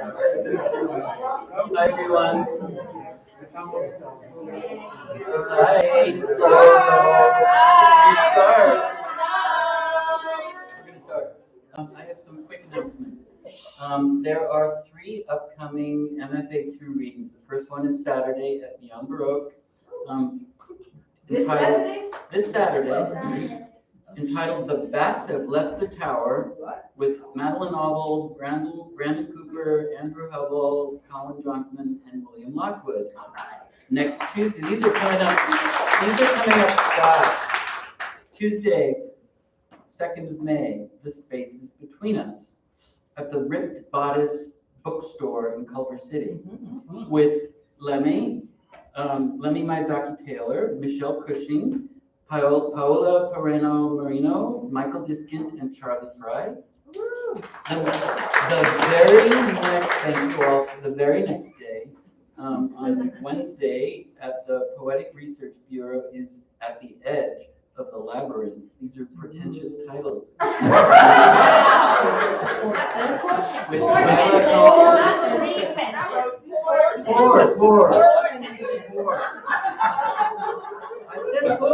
Hi everyone. Hi. Hello. We're gonna start. I have some quick announcements. There are 3 upcoming MFA2 readings. The first one is Saturday at Beyond Baroque. This Saturday, entitled "The Bats Have Left the Tower," with Madeline Auble, Brandon Cooper, Andrew Hubble, Colin Jonkman, and William Lockwood. Next Tuesday, these are coming up fast. Tuesday, 2nd of May, The Space is Between Us, at the Ripped Bodice bookstore in Culver City, with Lemmy Mizaki Taylor, Michelle Cushing, Paola Pereno Marino, Michael Diskint, and Charlie Fry. The very next day, on Wednesday, at the Poetic Research Bureau, is At the Edge of the Labyrinth. These are pretentious titles. With Four. I said 4.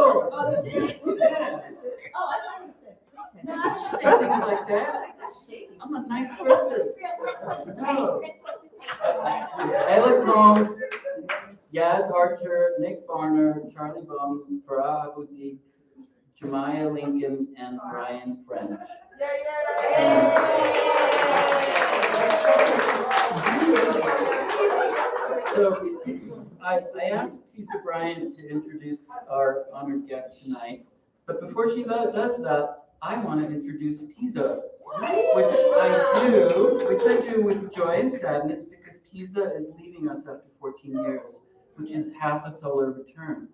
Yeah. Things like that. I'm a nice person. No. Alec Holmes, Yaz Archer, Nick Barner, Charlie Bum, Farah Abuzi, Jemiah Lincoln, and Brian French. So I asked Tisa Bryant to introduce our honored guest tonight, but before she does that, I want to introduce Tisa, which I do with joy and sadness, because Tisa is leaving us after 14 years, which is half a solar return.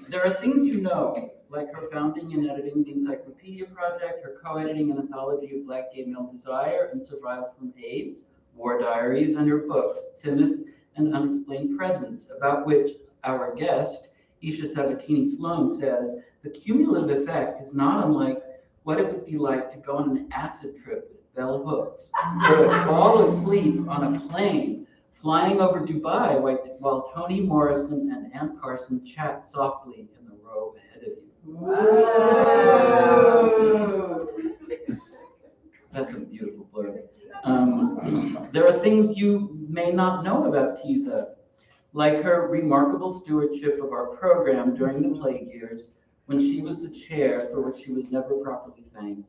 There are things you know, like her founding and editing the Encyclopedia Project, her co-editing an anthology of Black gay male desire and survival from AIDS, War Diaries, and her books, Timus and Unexplained Presence, about which our guest, Aisha Sabatini Sloan, says, the cumulative effect is not unlike what it would be like to go on an acid trip with bell hooks, or to fall asleep on a plane flying over Dubai while Toni Morrison and Ann Carson chat softly in the row ahead of you. Wow. That's a beautiful blurb. There are things you may not know about Tisa, like her remarkable stewardship of our program during the plague years, when she was the chair, for which she was never properly thanked.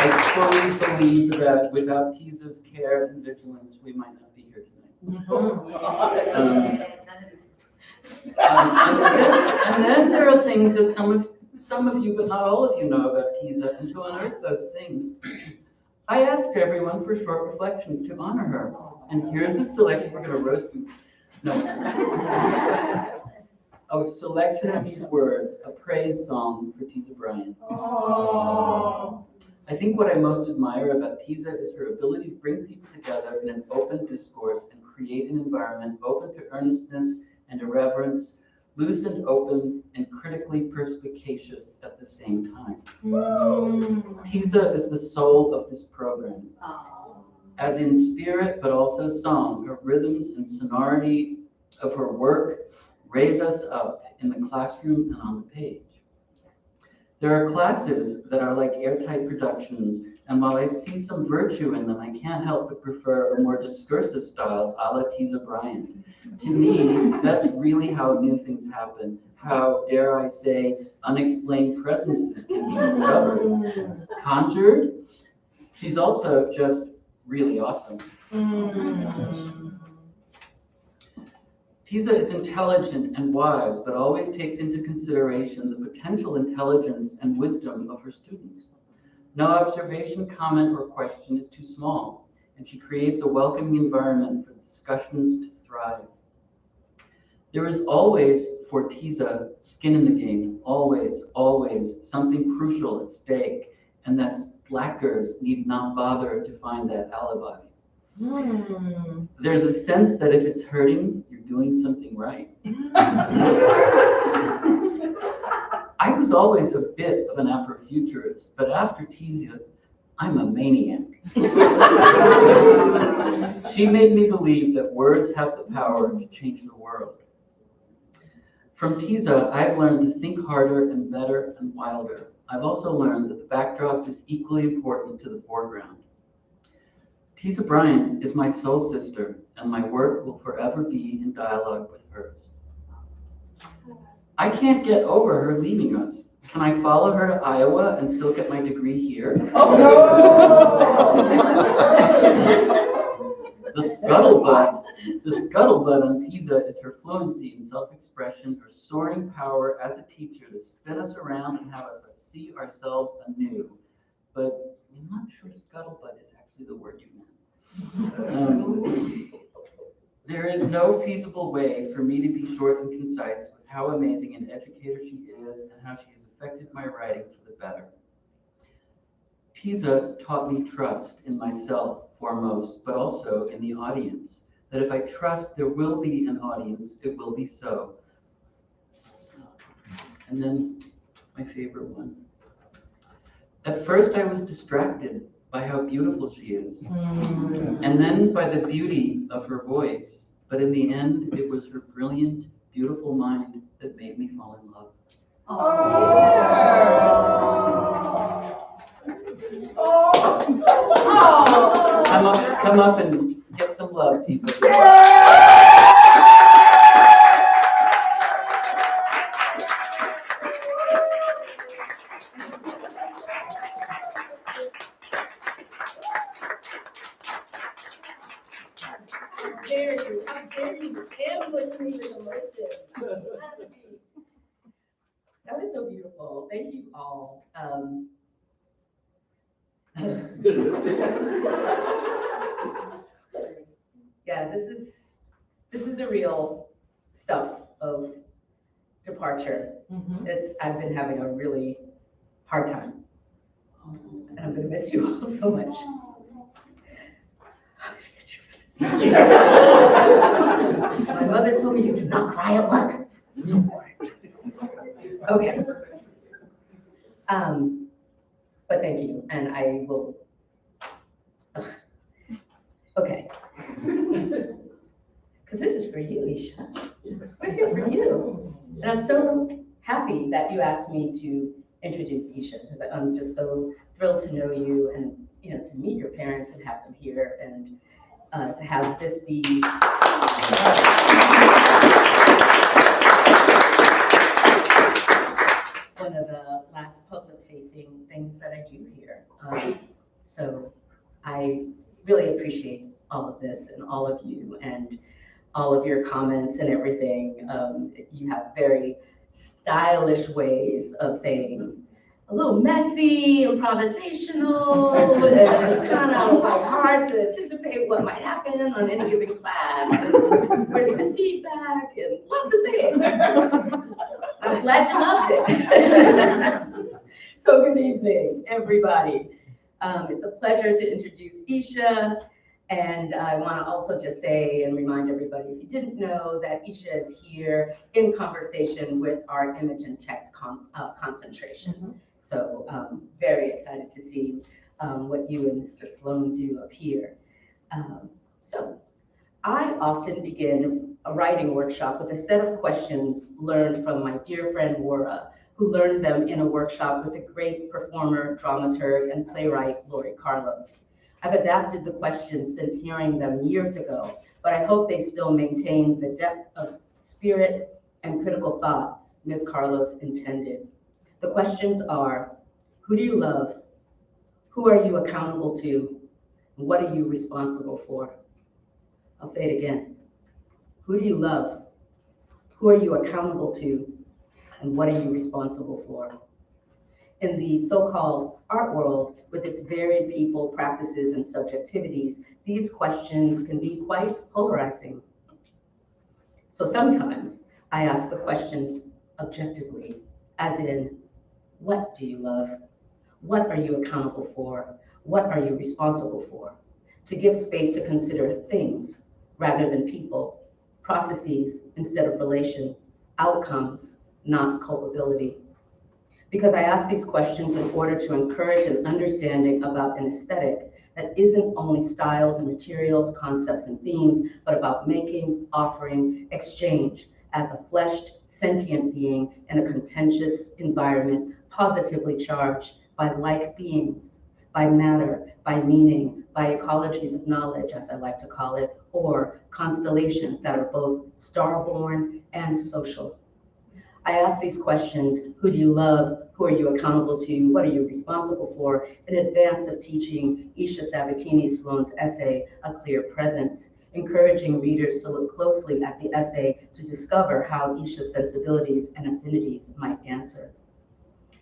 I fully believe that without Tisa's care and vigilance, we might not be here tonight. And then there are things that some of you, but not all of you, know about Tisa, and to unearth those things, I asked everyone for short reflections to honor her. And here's a selection. We're going to roast you. No. A selection of these words, a praise song for Tisa Bryant. Aww. I think what I most admire about Tisa is her ability to bring people together in an open discourse and create an environment open to earnestness and irreverence, loose and open, and critically perspicacious at the same time. Tisa is the soul of this program. As in spirit, but also song, her rhythms and sonority of her work raise us up in the classroom and on the page. There are classes that are like airtight productions, and while I see some virtue in them, I can't help but prefer a more discursive style, a la Tisa Bryant. To me, that's really how new things happen, how, dare I say, unexplained presences can be discovered. Conjured, she's also just really awesome. Tisa is intelligent and wise, but always takes into consideration the potential intelligence and wisdom of her students. No observation, comment, or question is too small, and she creates a welcoming environment for discussions to thrive. There is always, for Tisa, skin in the game, always, something crucial at stake, and that slackers need not bother to find that alibi. There's a sense that if it's hurting, you're doing something right. I was always a bit of an Afrofuturist, but after Tisa, I'm a maniac. She made me believe that words have the power to change the world. From Tisa, I've learned to think harder and better and wilder. I've also learned that the backdrop is equally important to the foreground. Tisa Bryant is my soul sister, and my work will forever be in dialogue with hers. I can't get over her leaving us. Can I follow her to Iowa and still get my degree here? Oh, The scuttlebutt on Tisa is her fluency in self-expression, her soaring power as a teacher to spin us around and have us see ourselves anew. But I'm not sure scuttlebutt is actually the word you meant. There is no feasible way for me to be short and concise with how amazing an educator she is and how she has affected my writing for the better. Tisa taught me trust in myself foremost, but also in the audience. That if I trust there will be an audience, it will be so. And then my favorite one. At first I was distracted by how beautiful she is, and then by the beauty of her voice. But in the end, it was her brilliant, beautiful mind that made me fall in love. Come up and get some love, Tisa. How dare you ambush me with emotion. That was so beautiful. Thank you all. Yeah, this is the real stuff of departure. I've been having a really hard time, and I'm going to miss you all so much. My mother told me you do not cry at work. Don't cry. Okay. But thank you, and I will. Okay. Because this is for you, Aisha. We're here for you. And I'm so happy that you asked me to introduce Aisha, because I'm just so thrilled to know you and, you know, to meet your parents and have them here, and to have this be one of the last public-facing things that I do here. So I really appreciate all of this and all of you and all of your comments and everything. You have very stylish ways of saying a little messy, improvisational, and it's kind of like hard to anticipate what might happen on any given class. And where's my feedback and lots of things. I'm glad you loved it. So good evening, everybody. It's a pleasure to introduce Aisha. And I want to also just say and remind everybody, if you didn't know, that Aisha is here in conversation with our image and text concentration. So very excited to see what you and Mr. Sloan do up here. So I often begin a writing workshop with a set of questions learned from my dear friend Wara, who learned them in a workshop with the great performer, dramaturg, and playwright Lori Carlos. I've adapted the questions since hearing them years ago, but I hope they still maintain the depth of spirit and critical thought Ms. Carlos intended. The questions are, who do you love? Who are you accountable to? And what are you responsible for? I'll say it again. Who do you love? Who are you accountable to? And what are you responsible for? In the so-called art world, with its varied people, practices, and subjectivities, these questions can be quite polarizing. So sometimes I ask the questions objectively, as in, what do you love? What are you accountable for? What are you responsible for? To give space to consider things rather than people, processes instead of relation, outcomes, not culpability. Because I ask these questions in order to encourage an understanding about an aesthetic that isn't only styles and materials, concepts and themes, but about making, offering, exchange as a fleshed, sentient being in a contentious environment positively charged by like beings, by matter, by meaning, by ecologies of knowledge, as I like to call it, or constellations that are both starborn and social. I ask these questions: who do you love? Who are you accountable to? What are you responsible for? In advance of teaching Aisha Sabatini Sloan's essay, A Clear Presence, encouraging readers to look closely at the essay to discover how Aisha's sensibilities and affinities might answer.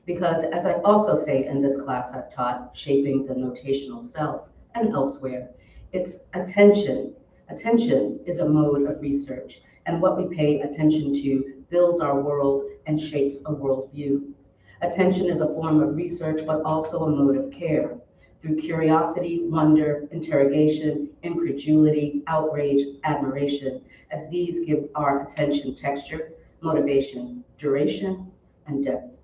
Because, as I also say in this class I've taught, Shaping the Notational Self, and elsewhere, it's attention. Attention is a mode of research, and what we pay attention to builds our world and shapes a worldview. Attention is a form of research, but also a mode of care. Through curiosity, wonder, interrogation, incredulity, outrage, admiration, as these give our attention texture, motivation, duration, and depth.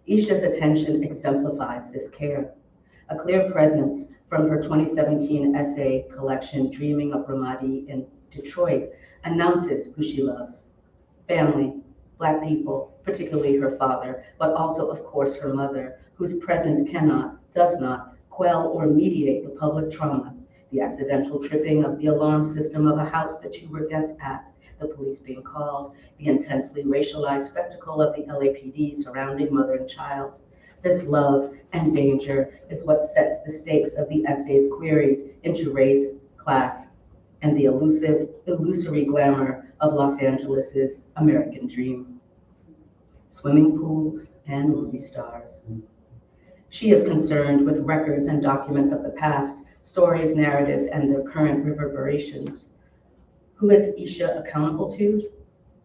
Aisha's attention exemplifies this care. A Clear Presence, from her 2017 essay collection, Dreaming of Ramadi in Detroit, announces who she loves. Family, Black people, particularly her father, but also, of course, her mother, whose presence cannot, does not, quell or mediate the public trauma, the accidental tripping of the alarm system of a house that you were guests at, the police being called, the intensely racialized spectacle of the LAPD surrounding mother and child. This love and danger is what sets the stakes of the essay's queries into race, class, and the illusory glamour of Los Angeles's American dream. Swimming pools and movie stars. She is concerned with records and documents of the past, stories, narratives, and their current reverberations. Who is Aisha accountable to?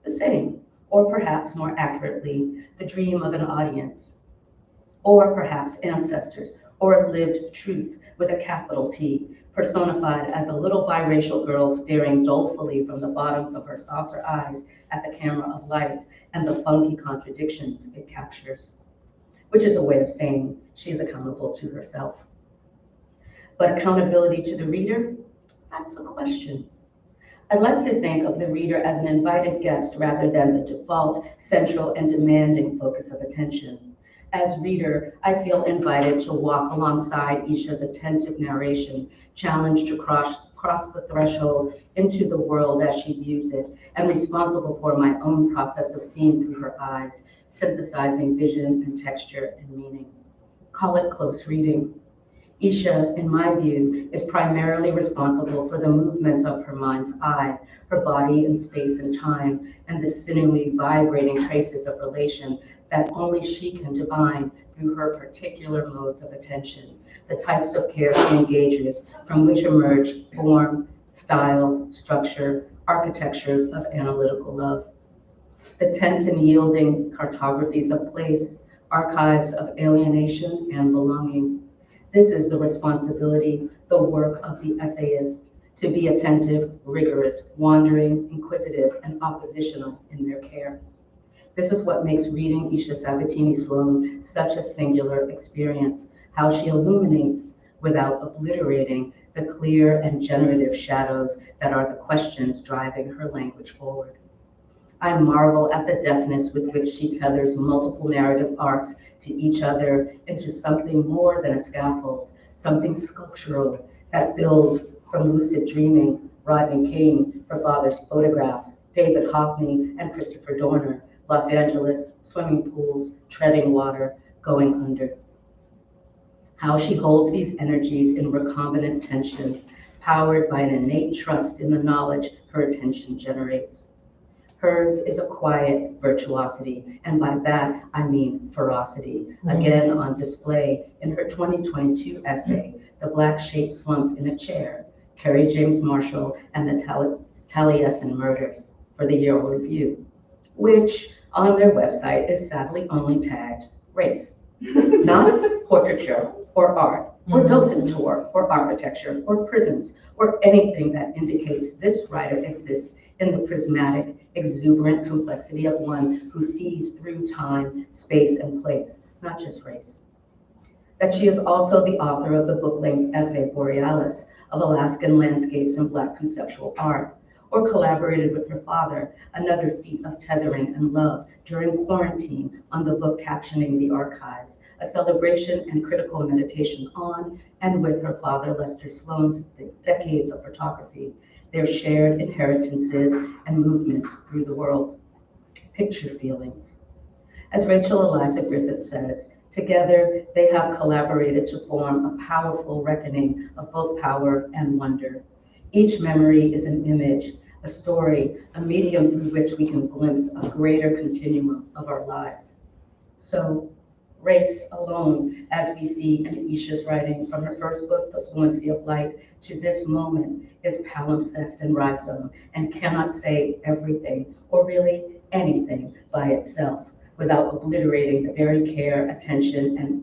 The same, or perhaps more accurately, the dream of an audience, or perhaps ancestors, or lived truth with a capital T, personified as a little biracial girl staring dolefully from the bottoms of her saucer eyes at the camera of life and the funky contradictions it captures, which is a way of saying she is accountable to herself. But accountability to the reader? That's a question. I'd like to think of the reader as an invited guest rather than the default, central, and demanding focus of attention. As reader, I feel invited to walk alongside Aisha's attentive narration, challenged to cross the threshold into the world as she views it, and responsible for my own process of seeing through her eyes, synthesizing vision and texture and meaning. Call it close reading. Aisha, in my view, is primarily responsible for the movements of her mind's eye, her body in space and time, and the sinewy, vibrating traces of relation that only she can divine through her particular modes of attention, the types of care she engages, from which emerge form, style, structure, architectures of analytical love. The tense and yielding cartographies of place, archives of alienation and belonging. This is the responsibility, the work of the essayist, to be attentive, rigorous, wandering, inquisitive, and oppositional in their care. This is what makes reading Aisha Sabatini Sloan such a singular experience, how she illuminates without obliterating the clear and generative shadows that are the questions driving her language forward. I marvel at the deftness with which she tethers multiple narrative arcs to each other into something more than a scaffold, something sculptural that builds from lucid dreaming, Rodney King, her father's photographs, David Hockney and Christopher Dorner, Los Angeles, swimming pools, treading water, going under. How she holds these energies in recombinant tension, powered by an innate trust in the knowledge her attention generates. Hers is a quiet virtuosity, and by that I mean ferocity, again on display in her 2022 essay, The Black Shape Slumped in a Chair, Kerry James Marshall and the Taliesin Murders, for the Yale Review, which on their website is sadly only tagged race, not portraiture or art, or docent tour, or architecture, or prisons, or anything that indicates this writer exists in the prismatic, exuberant complexity of one who sees through time, space, and place, not just race. That she is also the author of the book-length essay Borealis of Alaskan landscapes and Black conceptual art, or collaborated with her father, another feat of tethering and love during quarantine on the book Captioning the Archives, a celebration and critical meditation on and with her father Lester Sloan's decades of photography, their shared inheritances and movements through the world. Picture feelings. As Rachel Eliza Griffith says, together they have collaborated to form a powerful reckoning of both power and wonder. Each memory is an image, a story, a medium through which we can glimpse a greater continuum of our lives. So, race alone, as we see in Aisha's writing from her first book, The Fluency of Light, to this moment, is palimpsest and rhizome and cannot say everything, or really anything, by itself, without obliterating the very care, attention, and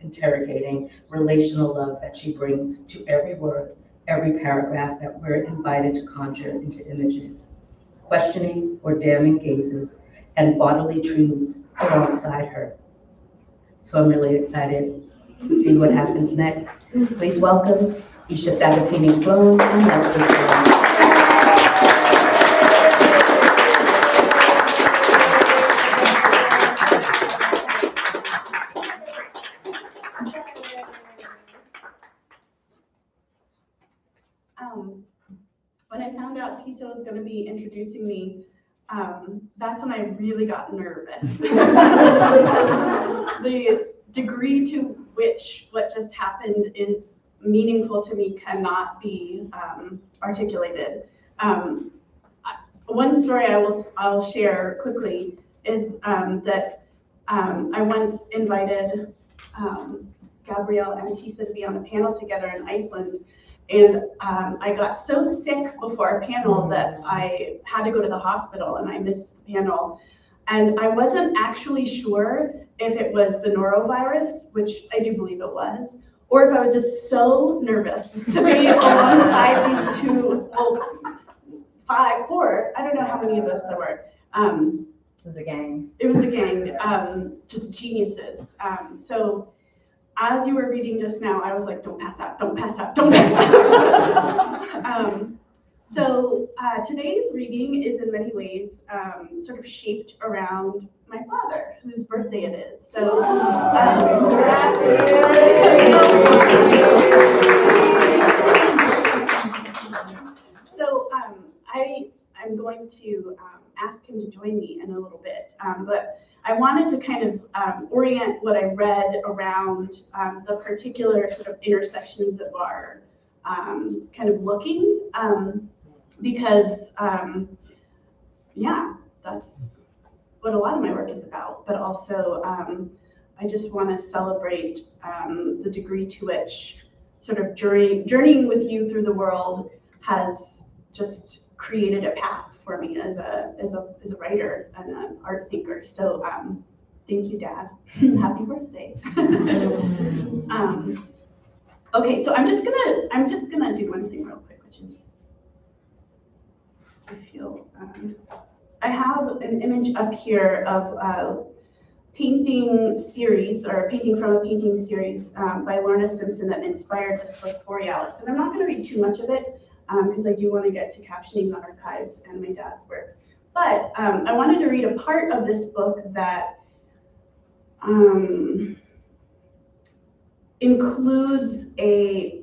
interrogating relational love that she brings to every word, every paragraph that we're invited to conjure into images, questioning or damning gazes, and bodily truths alongside her. So I'm really excited to see what happens next. Please welcome Aisha Sabatini Sloan and Lester Sloan. When I found out Tisa was going to be introducing me, that's when I really got nervous. Because the degree to which what just happened is meaningful to me cannot be articulated. One story I'll share quickly is that I once invited Gabrielle and Tisa to be on a panel together in Iceland. And I got so sick before a panel that I had to go to the hospital and I missed the panel. And I wasn't actually sure if it was the norovirus, which I do believe it was, or if I was just so nervous to be alongside these two, four, I don't know how many of us there were. It was a gang. It was a gang, just geniuses. So as you were reading just now, I was like, don't pass out, don't pass out, don't pass out. So today's reading is in many ways sort of shaped around my father, whose birthday it is. So I'm going to ask him to join me in a little bit, but I wanted to kind of orient what I read around the particular sort of intersections of our kind of looking, because yeah, that's what a lot of my work is about, but also I just want to celebrate the degree to which sort of journeying with you through the world has just created a path for me as a writer and an art thinker. So thank you, Dad. Happy birthday. Okay, so I'm just gonna do one thing real quick, which is I have an image up here of a painting series, or a painting from a painting series by Lorna Simpson that inspired this book, Borealis. And I'm not going to read too much of it because I do want to get to Captioning the Archives and my dad's work. But I wanted to read a part of this book that includes a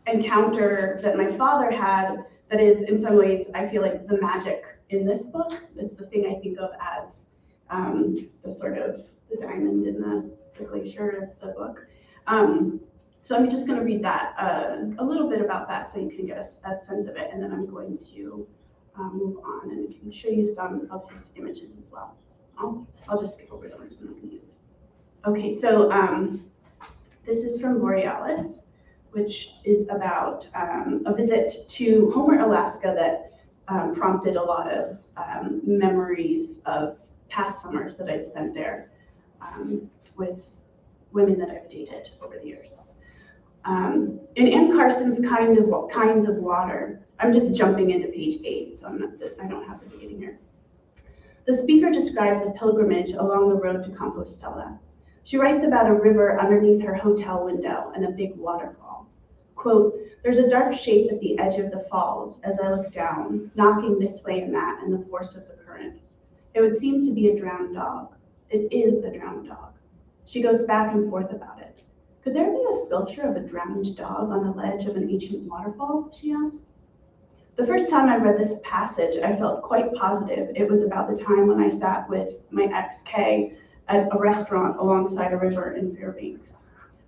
encounter that my father had that is, in some ways, I feel like the magic in this book. It's the thing I think of as the sort of the diamond in the glacier of the book. So I'm just going to read that, a little bit about that so you can get a sense of it, and then I'm going to move on and I can show you some of his images as well. I'll just skip over the ones I'm not going to use. Okay, so this is from Borealis, which is about a visit to Homer, Alaska that prompted a lot of memories of past summers that I'd spent there with women that I've dated over the years. In Ann Carson's Kinds of Water, I'm just jumping into page 8, so I don't have the beginning here. The speaker describes a pilgrimage along the road to Compostela. She writes about a river underneath her hotel window and a big waterfall. Quote, "There's a dark shape at the edge of the falls as I look down, knocking this way and that in the force of the current. It would seem to be a drowned dog. It is a drowned dog." She goes back and forth about it. "Could there be a sculpture of a drowned dog on the ledge of an ancient waterfall?" she asks. The first time I read this passage, I felt quite positive it was about the time when I sat with my ex Kay at a restaurant alongside a river in Fairbanks.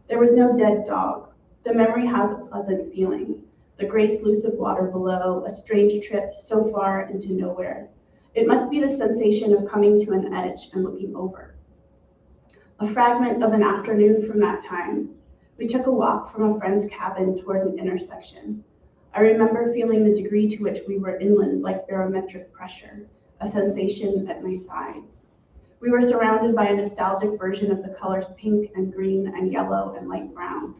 There was no dead dog. The memory has a pleasant feeling. The gray sluice of water below, a strange trip so far into nowhere. It must be the sensation of coming to an edge and looking over. A fragment of an afternoon from that time. We took a walk from a friend's cabin toward an intersection. I remember feeling the degree to which we were inland like barometric pressure, a sensation at my sides. We were surrounded by a nostalgic version of the colors pink and green and yellow and light brown,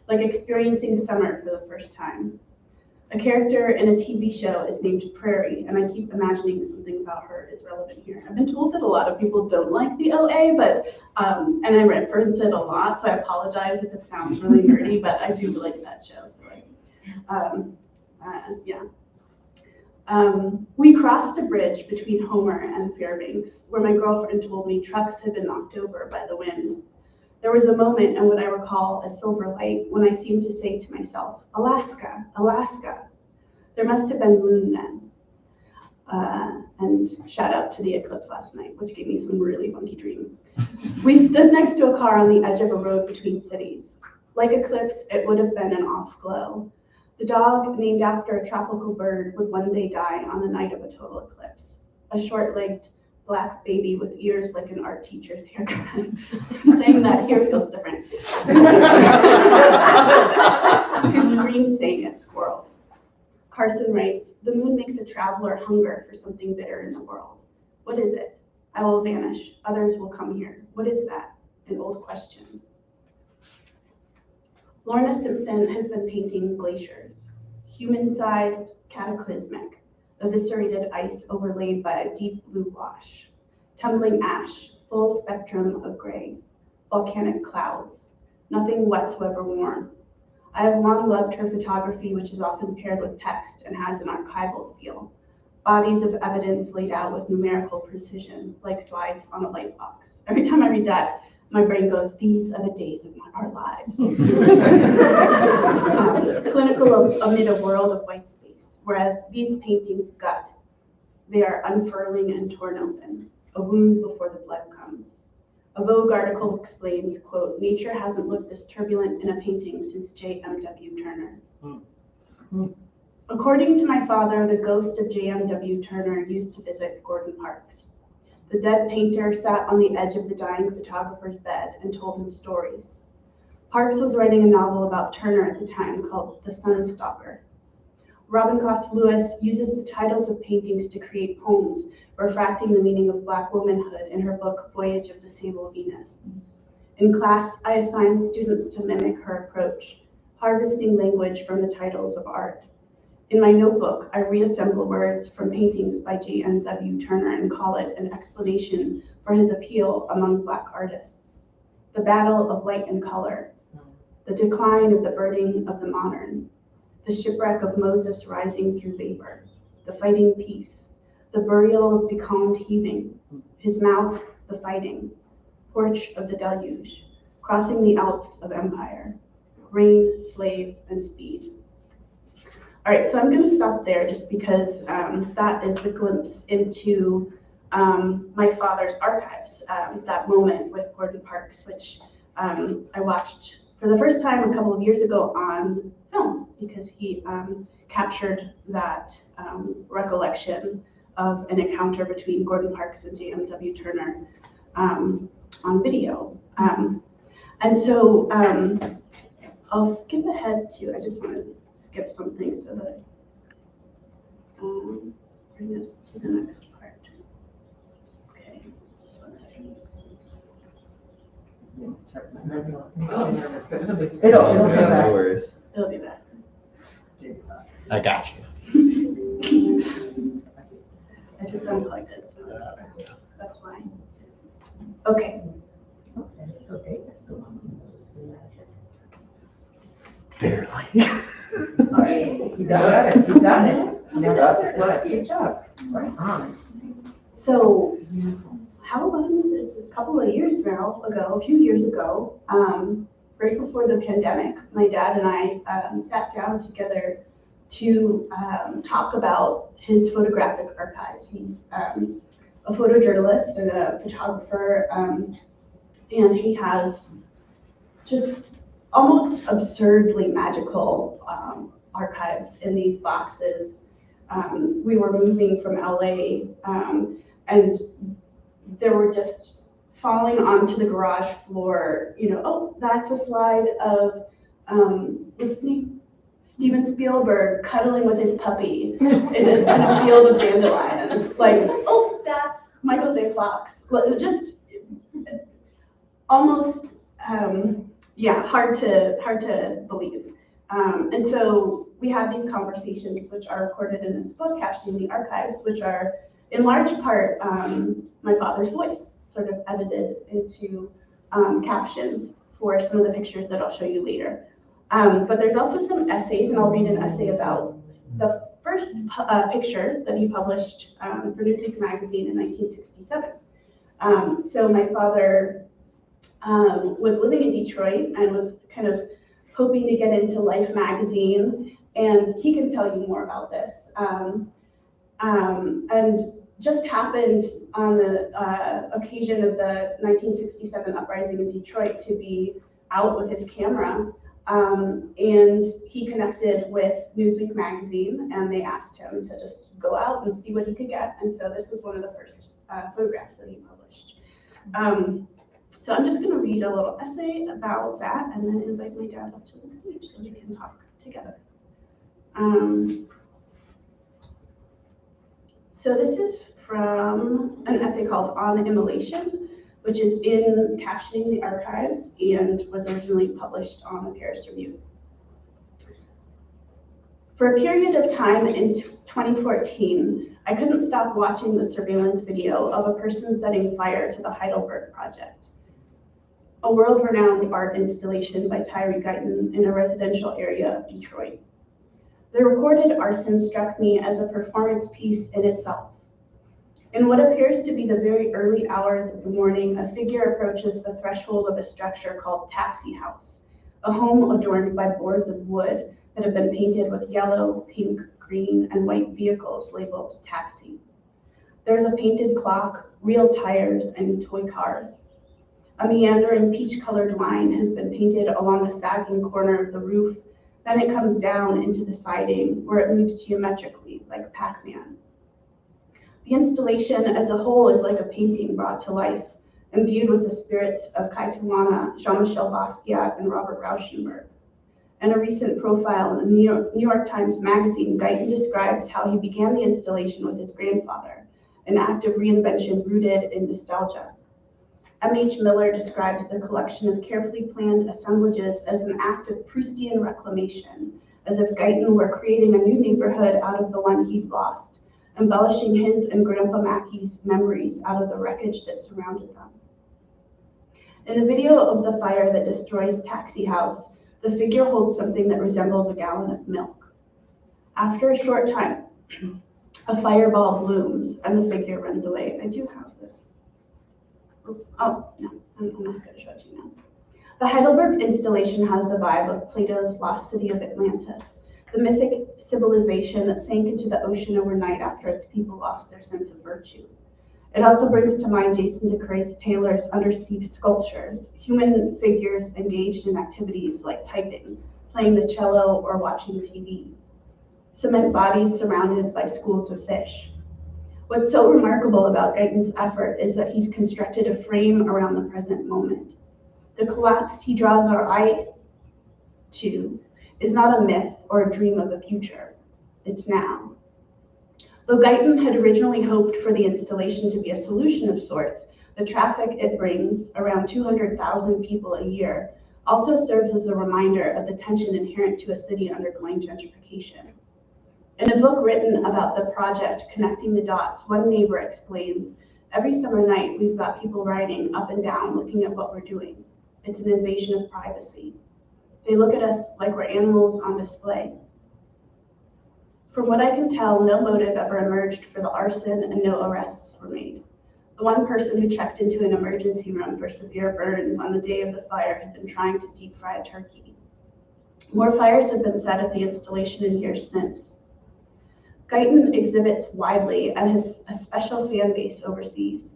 like experiencing summer for the first time. A character in a TV show is named Prairie, and I keep imagining something about her is relevant here. I've been told that a lot of people don't like the OA, and I reference it a lot, so I apologize if it sounds really nerdy, but I do like that show. So we crossed a bridge between Homer and Fairbanks, where my girlfriend told me trucks had been knocked over by the wind. There was a moment in what I recall as silver light when I seemed to say to myself, "Alaska, Alaska." There must have been moon then. And shout out to the eclipse last night, which gave me some really funky dreams. We stood next to a car on the edge of a road between cities. Like eclipse, it would have been an off glow. The dog, named after a tropical bird, would one day die on the night of a total eclipse. A short-legged black baby with ears like an art teacher's haircut. I'm saying that here feels different. Who screams saying at squirrels. Carson writes, "The moon makes a traveler hunger for something bitter in the world. What is it? I will vanish. Others will come here. What is that? An old question." Lorna Simpson has been painting glaciers, human-sized, cataclysmic, eviscerated ice overlaid by a deep blue wash, tumbling ash, full spectrum of gray, volcanic clouds, nothing whatsoever warm. I have long loved her photography, which is often paired with text and has an archival feel, bodies of evidence laid out with numerical precision, like slides on a light box. Every time I read that, my brain goes, these are the days of our lives. Clinical amid a world of white space, whereas these paintings gut. They are unfurling and torn open, a wound before the blood comes. A Vogue article explains, quote, "Nature hasn't looked this turbulent in a painting since J.M.W. Turner." According to my father, the ghost of J.M.W. Turner used to visit Gordon Parks. The dead painter sat on the edge of the dying photographer's bed and told him stories. Parks was writing a novel about Turner at the time called The Sunstalker. Robin Cost Lewis uses the titles of paintings to create poems, refracting the meaning of Black womanhood in her book, Voyage of the Sable Venus. In class, I assigned students to mimic her approach, harvesting language from the titles of art. In my notebook, I reassemble words from paintings by J.M.W. Turner and call it an explanation for his appeal among Black artists. The battle of light and color, the decline of the burden of the modern, the shipwreck of Moses rising through vapor, the fighting peace, the burial of becalmed heaving, his mouth, the fighting, porch of the deluge, crossing the Alps of empire, rain, slave, and speed. All right, so I'm going to stop there just because that is the glimpse into my father's archives, that moment with Gordon Parks, which I watched for the first time a couple of years ago on film because he captured that recollection of an encounter between Gordon Parks and J.M.W. Turner on video. And so I'll skip ahead to, I just want to skip something so that bring us to the next part. Okay, just 1 second. It'll be back. No worries. It'll be back. I got you. I just unplugged it, so that's why. Okay. So David's the one who knows the magic. Barely. All right, you got it, you got it. Now that's good, good job. Right on. So, how long is it? It's a couple of years now ago, a few years ago, right before the pandemic, my dad and I sat down together to talk about his photographic archives. He's a photojournalist and a photographer, and he has just almost absurdly magical archives in these boxes. We were moving from LA, and there were just falling onto the garage floor, oh, that's a slide of, what's his name? Steven Spielberg cuddling with his puppy in a field of dandelions. Like, oh, that's Michael J. Fox. It's just almost, hard to believe. And so we had these conversations, which are recorded in this book, Captioning the Archives, which are in large part my father's voice, sort of edited into captions for some of the pictures that I'll show you later. But there's also some essays, and I'll read an essay about the first picture that he published for Newsweek magazine in 1967. So my father was living in Detroit and was kind of hoping to get into Life magazine, and he can tell you more about this. And just happened on the occasion of the 1967 uprising in Detroit to be out with his camera. And he connected with Newsweek magazine, and they asked him to just go out and see what he could get. And so this was one of the first photographs that he published. So I'm just going to read a little essay about that and then invite my dad up to the stage so we can talk together. So this is from an essay called On Immolation, which is in Captioning the Archives and was originally published on the Paris Review. For a period of time in 2014, I couldn't stop watching the surveillance video of a person setting fire to the Heidelberg Project, a world-renowned art installation by Tyree Guyton in a residential area of Detroit. The recorded arson struck me as a performance piece in itself. In what appears to be the very early hours of the morning, a figure approaches the threshold of a structure called Taxi House, a home adorned by boards of wood that have been painted with yellow, pink, green, and white vehicles labeled taxi. There's a painted clock, real tires, and toy cars. A meandering peach-colored line has been painted along the sagging corner of the roof. Then it comes down into the siding, where it moves geometrically, like Pac-Man. The installation as a whole is like a painting brought to life, imbued with the spirits of Kai Tawana, Jean-Michel Basquiat, and Robert Rauschenberg. In a recent profile in the New York Times Magazine, Guyton describes how he began the installation with his grandfather, an act of reinvention rooted in nostalgia. M.H. Miller describes the collection of carefully planned assemblages as an act of Proustian reclamation, as if Guyton were creating a new neighborhood out of the one he'd lost, embellishing his and Grandpa Mackey's memories out of the wreckage that surrounded them. In the video of the fire that destroys Taxi House, the figure holds something that resembles a gallon of milk. After a short time, a fireball blooms and the figure runs away. I do have this. Oh, no, I'm not going to show it to you now. The Heidelberg installation has the vibe of Plato's lost city of Atlantis, the mythic civilization that sank into the ocean overnight after its people lost their sense of virtue. It also brings to mind Jason DeCray's Taylor's undersea sculptures, human figures engaged in activities like typing, playing the cello, or watching TV. Cement bodies surrounded by schools of fish. What's so remarkable about Guyton's effort is that he's constructed a frame around the present moment. The collapse he draws our eye to is not a myth or a dream of the future. It's now. Though Guyton had originally hoped for the installation to be a solution of sorts, the traffic it brings, around 200,000 people a year, also serves as a reminder of the tension inherent to a city undergoing gentrification. In a book written about the project Connecting the Dots, one neighbor explains, every summer night we've got people riding up and down looking at what we're doing. It's an invasion of privacy. They look at us like we're animals on display. From what I can tell, no motive ever emerged for the arson and no arrests were made. The one person who checked into an emergency room for severe burns on the day of the fire had been trying to deep fry a turkey. More fires have been set at the installation in years since. Gallatin exhibits widely and has a special fan base overseas.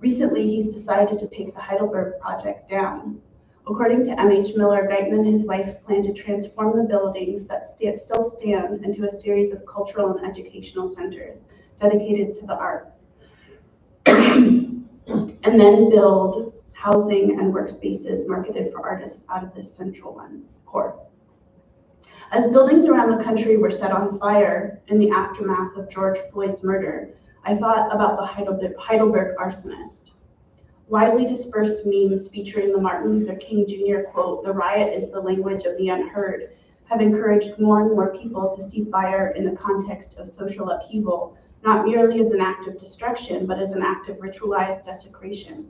Recently, he's decided to take the Heidelberg project down. According to M.H. Miller, Gallatin and his wife plan to transform the buildings that still stand into a series of cultural and educational centers dedicated to the arts, and then build housing and workspaces marketed for artists out of this central core. As buildings around the country were set on fire in the aftermath of George Floyd's murder, I thought about the Heidelberg arsonist. Widely dispersed memes featuring the Martin Luther King Jr. quote, "The riot is the language of the unheard," have encouraged more and more people to see fire in the context of social upheaval, not merely as an act of destruction, but as an act of ritualized desecration.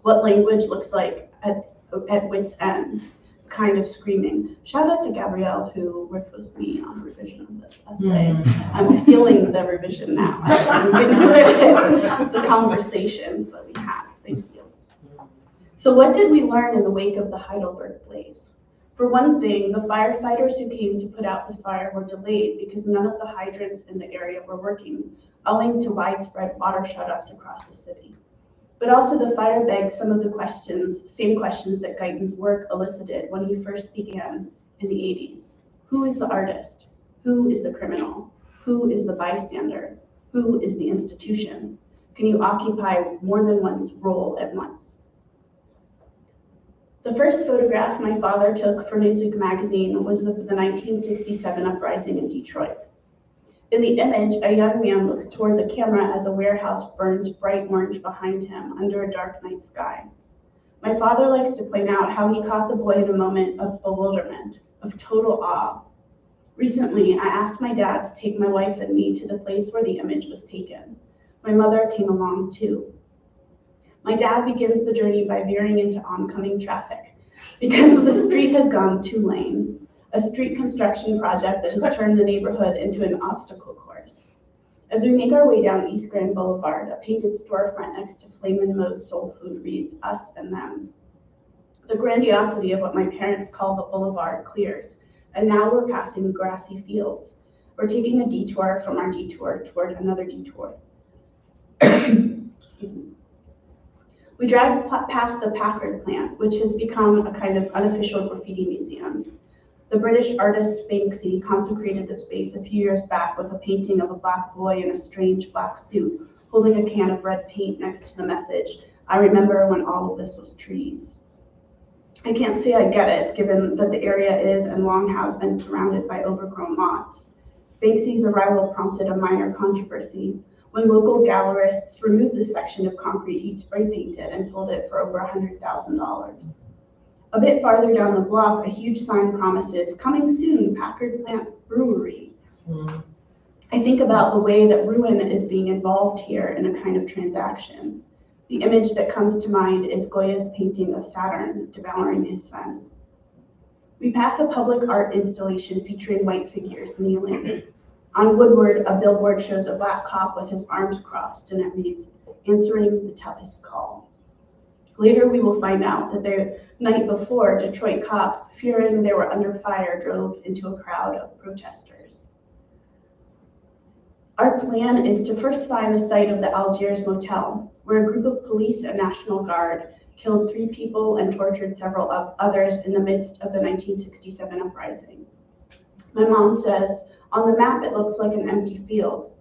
What language looks like at wit's end, kind of screaming. Shout out to Gabrielle, who worked with me on the revision of this essay. I'm feeling the revision now. I'm getting the conversations that we had. Thank you. So what did we learn in the wake of the Heidelberg blaze? For one thing, the firefighters who came to put out the fire were delayed because none of the hydrants in the area were working, owing to widespread water shutoffs across the city. But also the fire begged some of the same questions that Gallatin's work elicited when he first began in the 80s. Who is the artist? Who is the criminal? Who is the bystander? Who is the institution? Can you occupy more than one's role at once? The first photograph my father took for Newsweek magazine was the 1967 uprising in Detroit. In the image, a young man looks toward the camera as a warehouse burns bright orange behind him under a dark night sky. My father likes to point out how he caught the boy in a moment of bewilderment, of total awe. Recently, I asked my dad to take my wife and me to the place where the image was taken. My mother came along too. My dad begins the journey by veering into oncoming traffic because the street has gone two-lane. A street construction project that has turned the neighborhood into an obstacle course. As we make our way down East Grand Boulevard, a painted storefront next to Flamin' Moe's Soul Food reads, "Us and Them." The grandiosity of what my parents call the boulevard clears, and now we're passing grassy fields. We're taking a detour from our detour toward another detour. Excuse me. We drive past the Packard plant, which has become a kind of unofficial graffiti museum. The British artist Banksy consecrated the space a few years back with a painting of a black boy in a strange black suit holding a can of red paint next to the message, "I remember when all of this was trees." I can't say I get it, given that the area is and long has been surrounded by overgrown lots. Banksy's arrival prompted a minor controversy. When local gallerists removed the section of concrete he'd spray painted and sold it for over $100,000. A bit farther down the block, a huge sign promises, "Coming soon, Packard Plant Brewery." I think about the way that ruin is being involved here in a kind of transaction. The image that comes to mind is Goya's painting of Saturn devouring his son. We pass a public art installation featuring white figures kneeling. On Woodward, a billboard shows a black cop with his arms crossed, and it reads, "Answering the toughest call." Later, we will find out that the night before, Detroit cops, fearing they were under fire, drove into a crowd of protesters. Our plan is to first find the site of the Algiers Motel, where a group of police and National Guard killed 3 people and tortured several others in the midst of the 1967 uprising. My mom says, on the map, it looks like an empty field.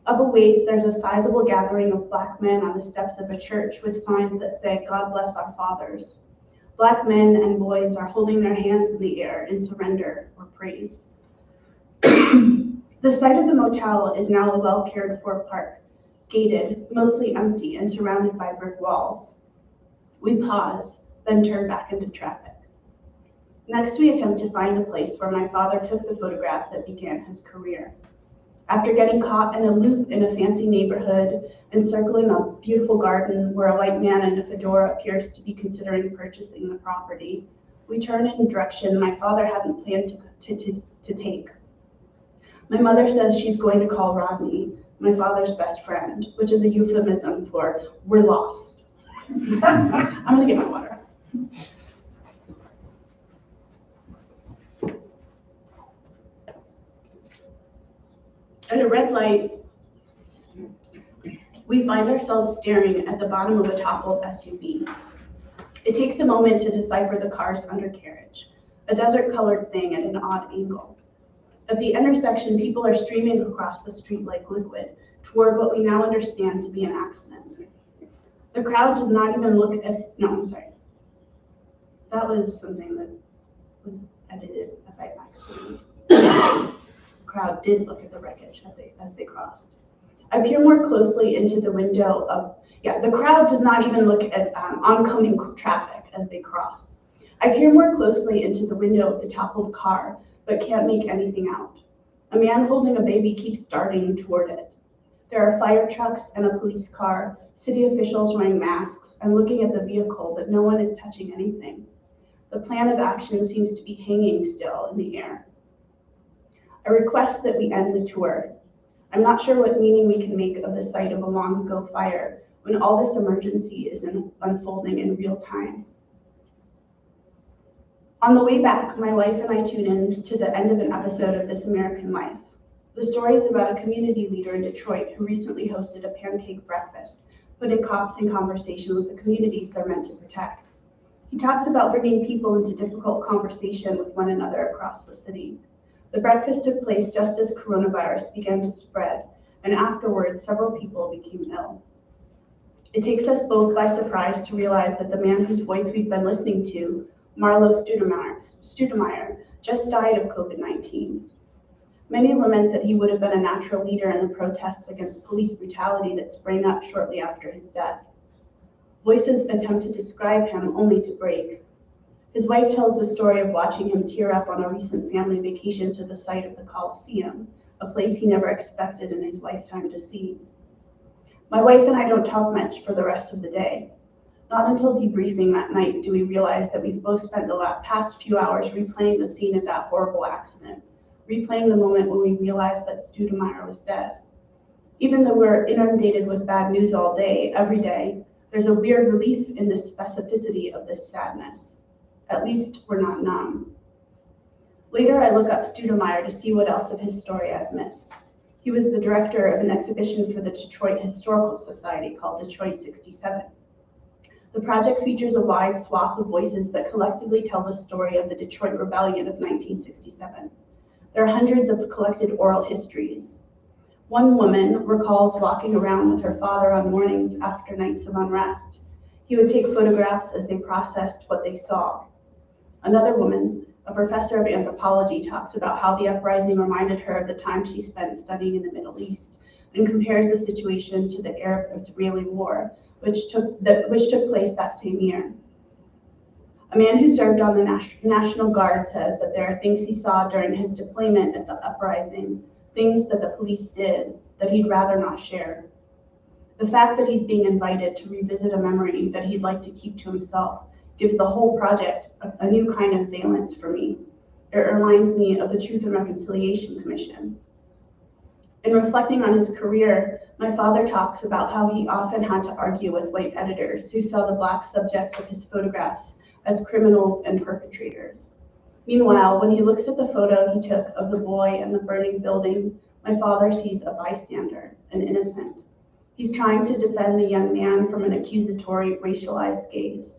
Up a ways, there's a sizable gathering of black men on the steps of a church with signs that say, "God bless our fathers." Black men and boys are holding their hands in the air in surrender or praise. The site of the motel is now a well-cared-for park, gated, mostly empty, and surrounded by brick walls. We pause, then turn back into traffic. Next, we attempt to find the place where my father took the photograph that began his career. After getting caught in a loop in a fancy neighborhood and circling a beautiful garden where a white man in a fedora appears to be considering purchasing the property, we turn in a direction my father hadn't planned to take. My mother says she's going to call Rodney, my father's best friend, which is a euphemism for we're lost. I'm gonna get my water. At a red light, we find ourselves staring at the bottom of a toppled SUV. It takes a moment to decipher the car's undercarriage, a desert-colored thing at an odd angle. At the intersection, people are streaming across the street like liquid toward what we now understand to be an accident. The crowd does not even look at, no, I'm sorry. That was something that was edited by accident. The crowd did look at the wreckage as they crossed. I peer more closely into the window of, the crowd does not even look at oncoming traffic as they cross. I peer more closely into the window of the toppled car, but can't make anything out. A man holding a baby keeps darting toward it. There are fire trucks and a police car, city officials wearing masks and looking at the vehicle, but no one is touching anything. The plan of action seems to be hanging still in the air. I request that we end the tour. I'm not sure what meaning we can make of the sight of a long ago fire when all this emergency is unfolding in real time. On the way back, my wife and I tune in to the end of an episode of This American Life. The story is about a community leader in Detroit who recently hosted a pancake breakfast, putting cops in conversation with the communities they're meant to protect. He talks about bringing people into difficult conversation with one another across the city. The breakfast took place just as coronavirus began to spread, and afterwards, several people became ill. It takes us both by surprise to realize that the man whose voice we've been listening to, Marlo Studemeyer, just died of COVID-19. Many lament that he would have been a natural leader in the protests against police brutality that sprang up shortly after his death. Voices attempt to describe him only to break. His wife tells the story of watching him tear up on a recent family vacation to the site of the Coliseum, a place he never expected in his lifetime to see. My wife and I don't talk much for the rest of the day. Not until debriefing that night do we realize that we've both spent the past few hours replaying the scene of that horrible accident, replaying the moment when we realized that Studemeyer was dead. Even though we're inundated with bad news all day, every day, there's a weird relief in the specificity of this sadness. At least we're not numb. Later, I look up Studemeyer to see what else of his story I've missed. He was the director of an exhibition for the Detroit Historical Society called Detroit 67. The project features a wide swath of voices that collectively tell the story of the Detroit Rebellion of 1967. There are hundreds of collected oral histories. One woman recalls walking around with her father on mornings after nights of unrest. He would take photographs as they processed what they saw. Another woman, a professor of anthropology, talks about how the uprising reminded her of the time she spent studying in the Middle East and compares the situation to the Arab-Israeli War, which took place that same year. A man who served on the National Guard says that there are things he saw during his deployment at the uprising, things that the police did that he'd rather not share. The fact that he's being invited to revisit a memory that he'd like to keep to himself gives the whole project a new kind of valence for me. It reminds me of the Truth and Reconciliation Commission. In reflecting on his career, my father talks about how he often had to argue with white editors who saw the Black subjects of his photographs as criminals and perpetrators. Meanwhile, when he looks at the photo he took of the boy and the burning building, my father sees a bystander, an innocent. He's trying to defend the young man from an accusatory, racialized gaze.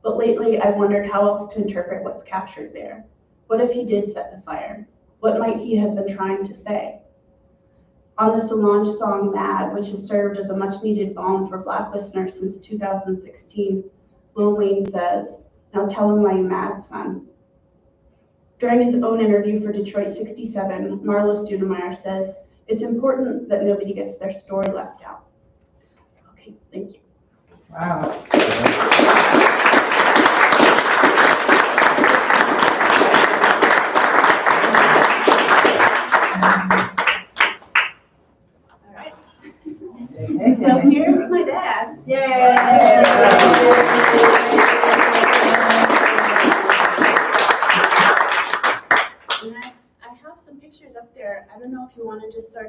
But lately, I wondered how else to interpret what's captured there. What if he did set the fire? What might he have been trying to say? On the Solange song Mad, which has served as a much-needed balm for Black listeners since 2016, Lil Wayne says, "Now tell him why you mad, son." During his own interview for Detroit 67, Marlo Studemeyer says, "It's important that nobody gets their story left out." Okay, thank you. Wow.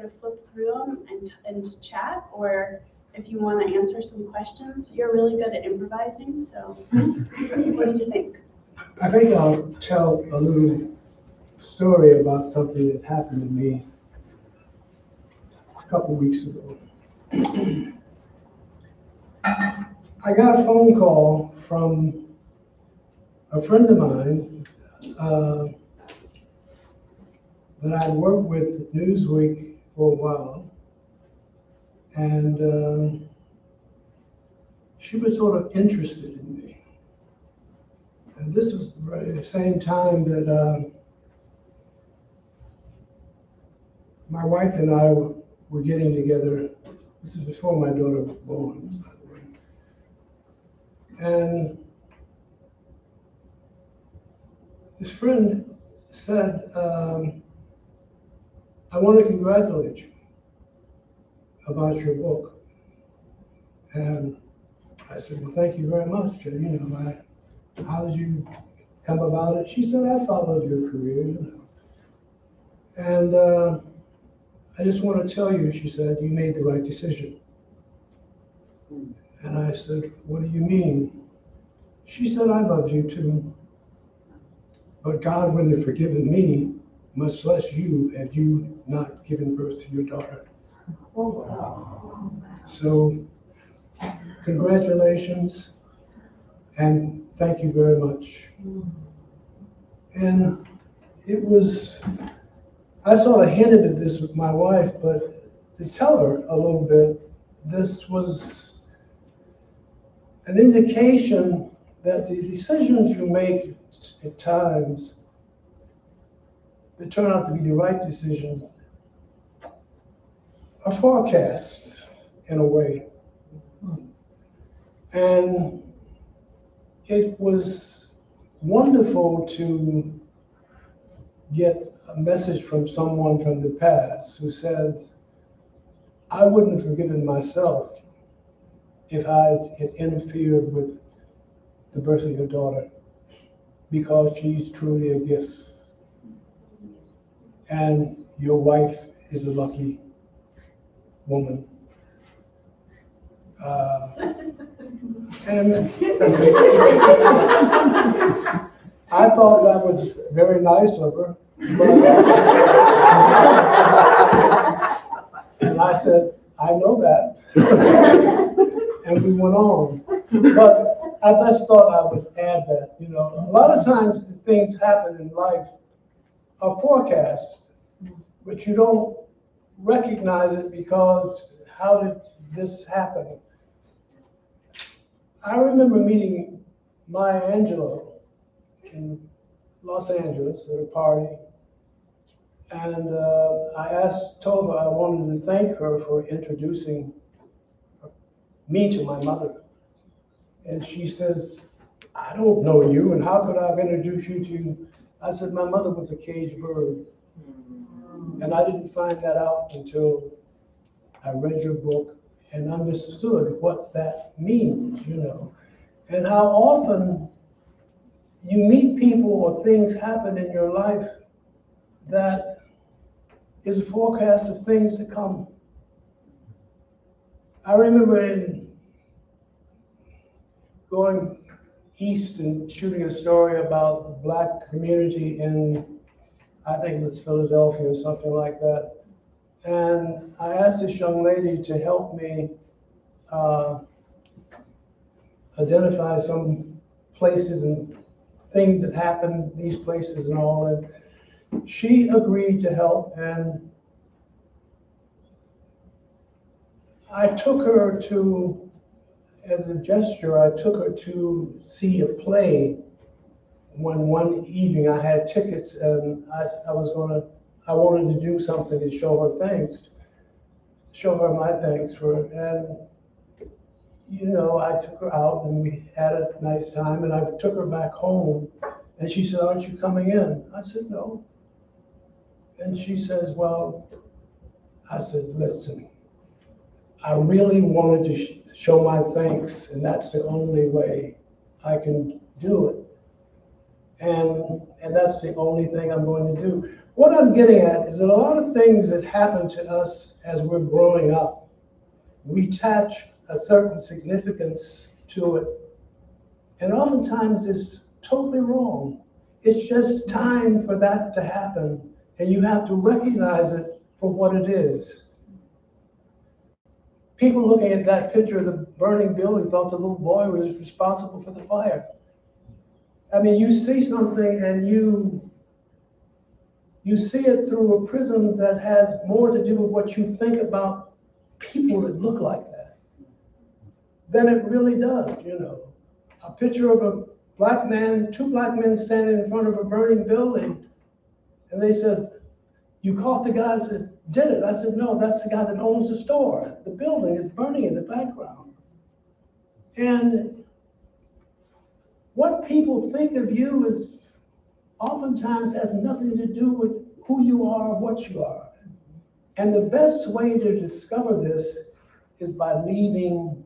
of flip through them and chat, or if you want to answer some questions. You're really good at improvising, so what do you think? I think I'll tell a little story about something that happened to me a couple weeks ago. I got a phone call from a friend of mine that I'd worked with at Newsweek for a while, and she was sort of interested in me. And this was the same time that my wife and I were getting together. This is before my daughter was born, by the way. And this friend said, I want to congratulate you about your book. And I said, well, thank you very much. And, you know, how did you come about it? She said, I followed your career, you know. And I just want to tell you, she said, you made the right decision. And I said, what do you mean? She said, I loved you too. But God wouldn't have forgiven me, much less you, had you not given birth to your daughter. Oh, wow. So, congratulations, and thank you very much. And it was, I sort of hinted at this with my wife, but to tell her a little bit, this was an indication that the decisions you make at times that turn out to be the right decisions are forecast in a way. And it was wonderful to get a message from someone from the past who says, I wouldn't have forgiven myself if I had interfered with the birth of your daughter, because she's truly a gift. And your wife is a lucky woman. And I thought that was very nice of her. And I said, I know that. And we went on. But I just thought I would add that, you know, a lot of times things happen in life are forecast, but you don't recognize it because how did this happen? I remember meeting Maya Angelou in Los Angeles at a party, and I told her I wanted to thank her for introducing me to my mother. And she says, I don't know you, and how could I have introduced you to you? I said, my mother was a caged bird. And I didn't find that out until I read your book and understood what that means, you know. And how often you meet people or things happen in your life that is a forecast of things to come. I remember going east and shooting a story about the Black community in, I think it was Philadelphia or something like that. And I asked this young lady to help me identify some places and things that happened in these places and all. And she agreed to help, and I took her to, as a gesture, I took her to see a play when one evening I had tickets, and I wanted to do something to show her thanks, show her my thanks for it. And, you know, I took her out and we had a nice time, and I took her back home, and she said, aren't you coming in? I said, no. And she says, well, I said, listen, I really wanted to show my thanks, and that's the only way I can do it. And that's the only thing I'm going to do. What I'm getting at is that a lot of things that happen to us as we're growing up, we attach a certain significance to it. And oftentimes it's totally wrong. It's just time for that to happen, and you have to recognize it for what it is. People looking at that picture of the burning building thought the little boy was responsible for the fire. I mean, you see something and you see it through a prism that has more to do with what you think about people that look like that than it really does, you know. A picture of a black man, two black men standing in front of a burning building, and they said, "You caught the guys that did it." I said, "No, that's the guy that owns the store. The building is burning in the background." And what people think of you is oftentimes has nothing to do with who you are or what you are. And the best way to discover this is by leaving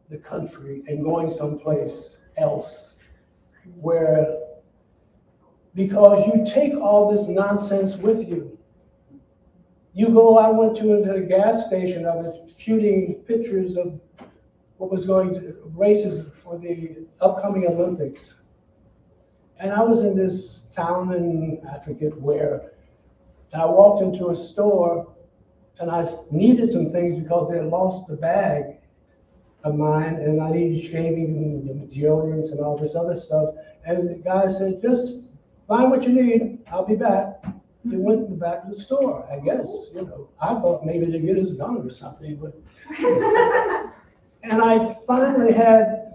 the country and going someplace else where, because you take all this nonsense with you. I went to a gas station, I was shooting pictures of what was going to races for the upcoming Olympics. And I was in this town in, I forget where, and I walked into a store and I needed some things because they had lost a bag of mine and I needed shaving and deodorants and all this other stuff. And the guy said, "Just find what you need, I'll be back." He went in the back of the store, I guess, you know. I thought maybe to get his gun or something, but. And I finally had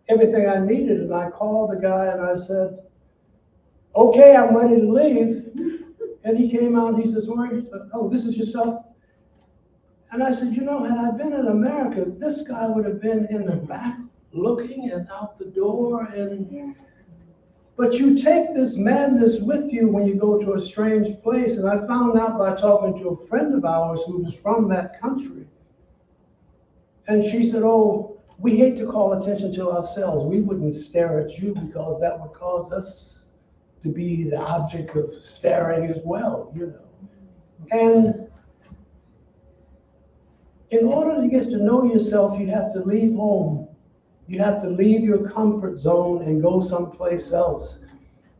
everything I needed, and I called the guy and I said, "Okay, I'm ready to leave." And he came out and he says, "Oh, this is your stuff?" And I said, "You know, had I been in America, this guy would have been in the back looking and out the door. But you take this madness with you when you go to a strange place." And I found out by talking to a friend of ours who was from that country. And she said, "Oh, we hate to call attention to ourselves. We wouldn't stare at you because that would cause us to be the object of staring as well, you know." And in order to get to know yourself, you have to leave home. You have to leave your comfort zone and go someplace else.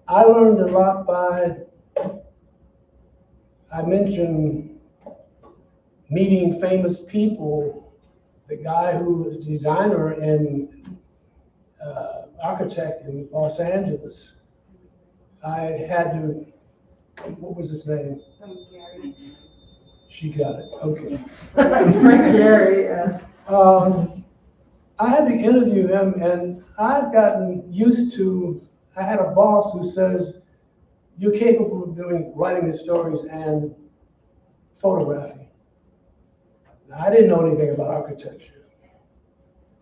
I learned a lot I mentioned meeting famous people. The guy who was a designer and architect in Los Angeles, I had to, what was his name? Gary. She got it, okay. Frank Gary, yeah. I had to interview him, and I've gotten used to, I had a boss who says, "You're capable of writing the stories and photographing." Now, I didn't know anything about architecture,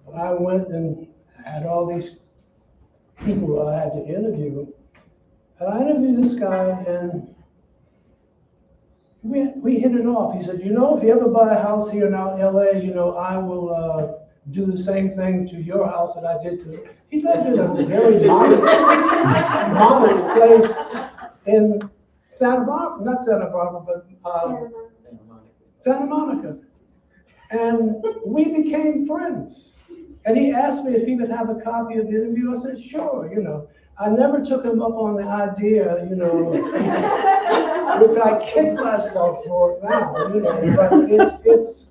but I went and had all these people I had to interview. And I interviewed this guy, and we hit it off. He said, "You know, if you ever buy a house here in LA, you know, I will do the same thing to your house that I did to." He lived in a very modest place in Santa Barbara, not Santa Barbara, but Santa Monica. And we became friends. And he asked me if he could have a copy of the interview. I said, "Sure," you know. I never took him up on the idea, you know, which I kick myself for now, you know, but it's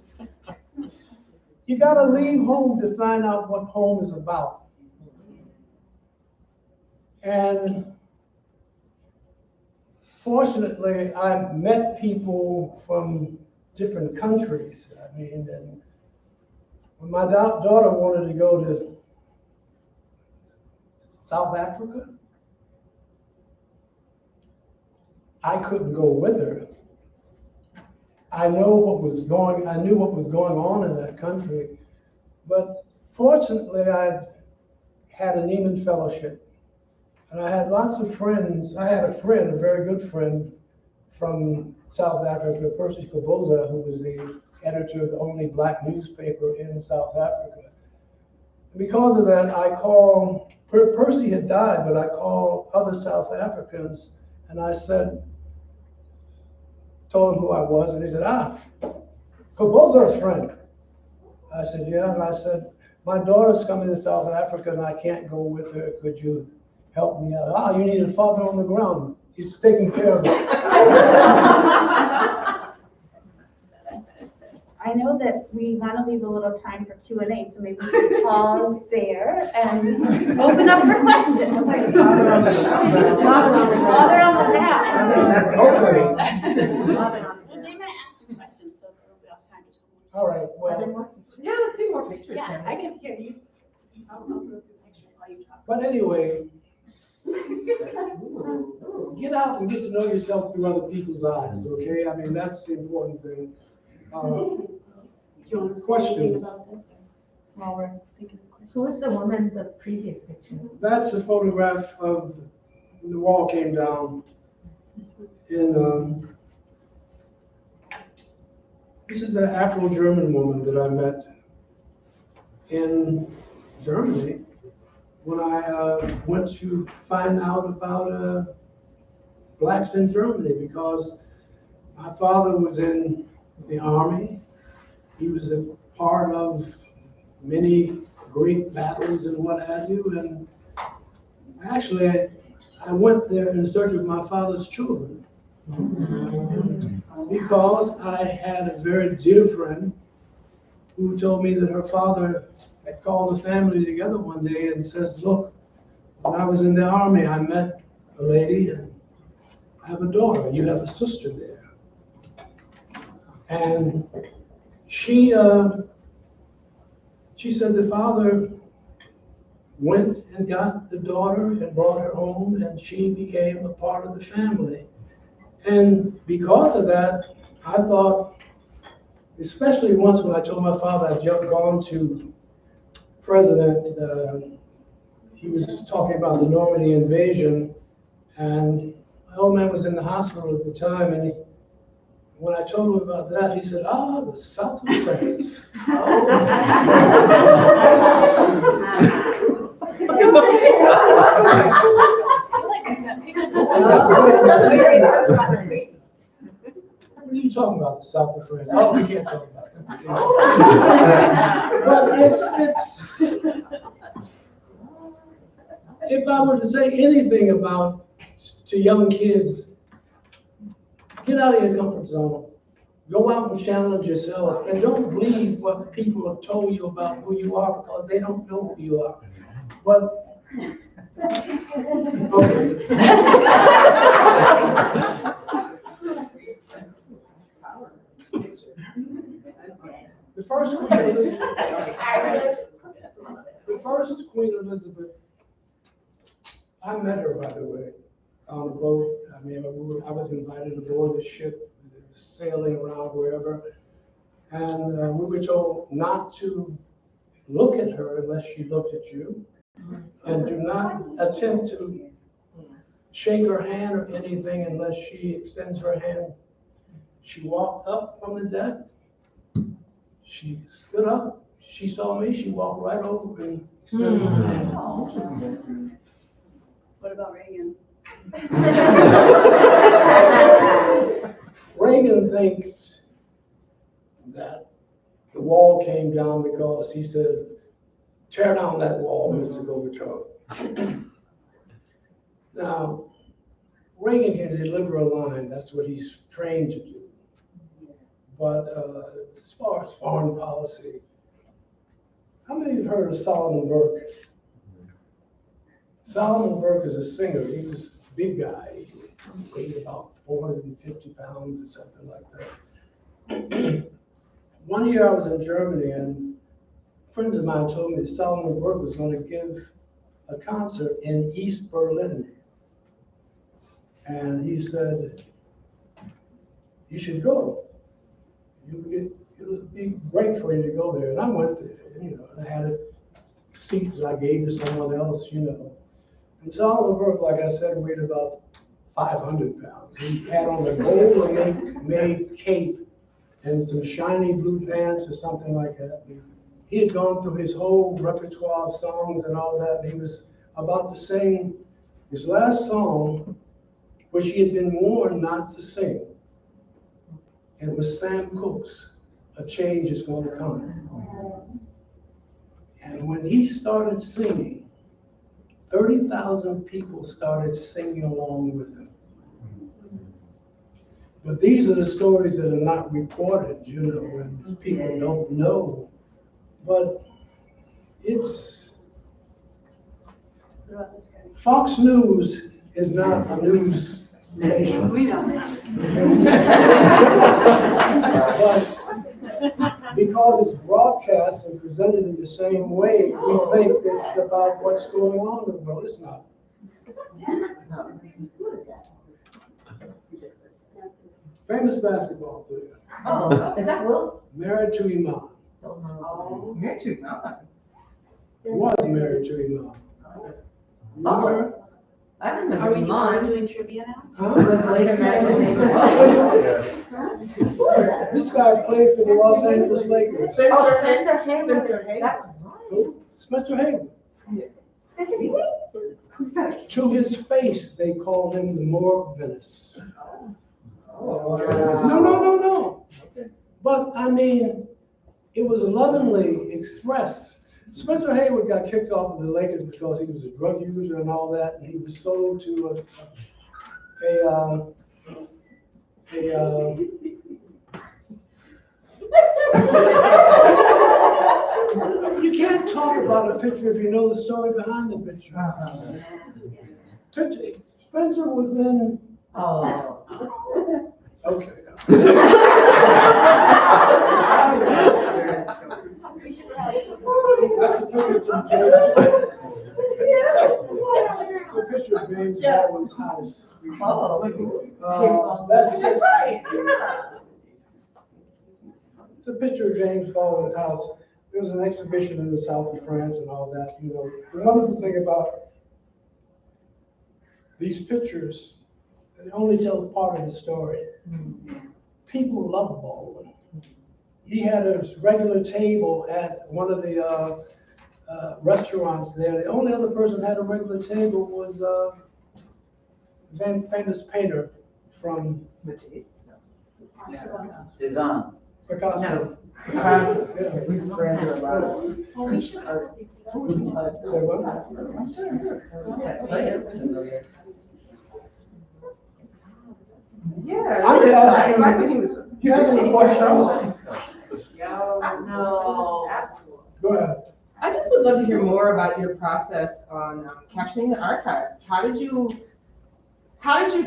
you gotta leave home to find out what home is about. And fortunately, I've met people from different countries. I mean, and when my daughter wanted to go to South Africa, I couldn't go with her. I knew what was going on in that country, but fortunately I had a Neiman Fellowship, and I had lots of friends. I had a friend, a very good friend from South Africa, Prose, who was the editor of the only black newspaper in South Africa. And because of that, I called Percy had died, but I called other South Africans and I said, told him who I was, and he said, Córdóva's friend. I said, yeah, and I said, my daughter's coming to South Africa and I can't go with her. Could you help me out? You need a father on the ground. He's taking care of it. I know that we want to leave a little time for Q&A, so maybe we can pause there and open up for questions. While they're on the map. Well, they might ask some questions, so there will be enough time to tell them. All right, Are there well, more? Yeah, let's see more pictures. Yeah, then. I can hear you. I'll go through the picture while you talk. but anyway, get out and get to know yourself through other people's eyes, okay? I mean, that's the important thing. Do you want to say Questions? anything about this while we're thinking of questions? Who was the woman, the previous picture? That's a photograph of when the wall came down in, this is an Afro-German woman that I met in Germany when I went to find out about blacks in Germany, because my father was in the army. He was a part of many great battles and what have you. And actually, I went there in search of my father's children because I had a very dear friend who told me that her father had called the family together one day and says, look, when I was in the army, I met a lady and I have a daughter. You have a sister there. And she said the father went and got the daughter and brought her home, and she became a part of the family. And because of that, I thought, especially once when I told my father I'd gone to President, he was talking about the Normandy invasion, and my old man was in the hospital at the time, and when I told him about that, he said, the south of France. What are you talking about, the south of France? Oh, we can't talk about that. But if I were to say anything about to young kids, get out of your comfort zone. Go out and challenge yourself, and don't believe what people have told you about who you are, because they don't know who you are. But okay. The first Queen Elizabeth, I met her, by the way, on a boat. I mean, I was invited aboard the ship, sailing around wherever, and we were told not to look at her unless she looked at you, and do not attempt to shake her hand or anything unless she extends her hand. She walked up from the deck, she stood up, she saw me, she walked right over and extended her hand. What about Reagan? Reagan thinks that the wall came down because he said, tear down that wall, Mr. Gorbachev. Now, Reagan can deliver a line, that's what he's trained to do. But as far as foreign policy, how many have heard of Solomon Burke? Solomon Burke is a singer. He was a big guy. He weighed about 450 pounds or something like that. One year I was in Germany, and friends of mine told me that Solomon Burke was going to give a concert in East Berlin. And he said, you should go. It'll be great for you to go there. And I went there, I had a seat that I gave to someone else, And Solomon Burke, like I said, weighed about 500 pounds. He had on a gold-made cape and some shiny blue pants or something like that. He had gone through his whole repertoire of songs and all that, and he was about to sing his last song, which he had been warned not to sing. And it was Sam Cooke's, A Change Is Going to Come. And when he started singing, 30,000 people started singing along with him. But these are the stories that are not reported, you know, and people don't know. But it's, Fox News is not a news station. We know. But because it's broadcast and presented in the same way, we think it's about what's going on in the world. It's not. Famous basketball player. Oh, is that Will? Married to Iman. Oh, you're too young. Was married to Iman. Oh. I remember Are we mine. doing trivia now? Huh? Was later married This guy played for the Los Angeles Lakers. Oh, Spencer Haywood. That's right. Spencer Haywood. To his face, they called him the Moor of Venice. No. But I mean, it was lovingly expressed. Spencer Haywood got kicked off of the Lakers because he was a drug user and all that, and he was sold to You can't talk about a picture if you know the story behind the picture. Spencer was in. Oh. Okay. That's a picture from James. It's a picture of James Baldwin's house. That's just. It's a picture of James Baldwin's house. There was an exhibition in the south of France and all that. You know, the wonderful thing about these pictures, they only tell part of the story. People love Baldwin. He had a regular table at one of the restaurants there. The only other person who had a regular table was the famous painter from Cézanne. Picasso. No. Yeah. Say what? Yeah. I'm gonna ask you, do you have any questions? No. Go ahead. I just would love to hear more about your process on captioning the archives. How did you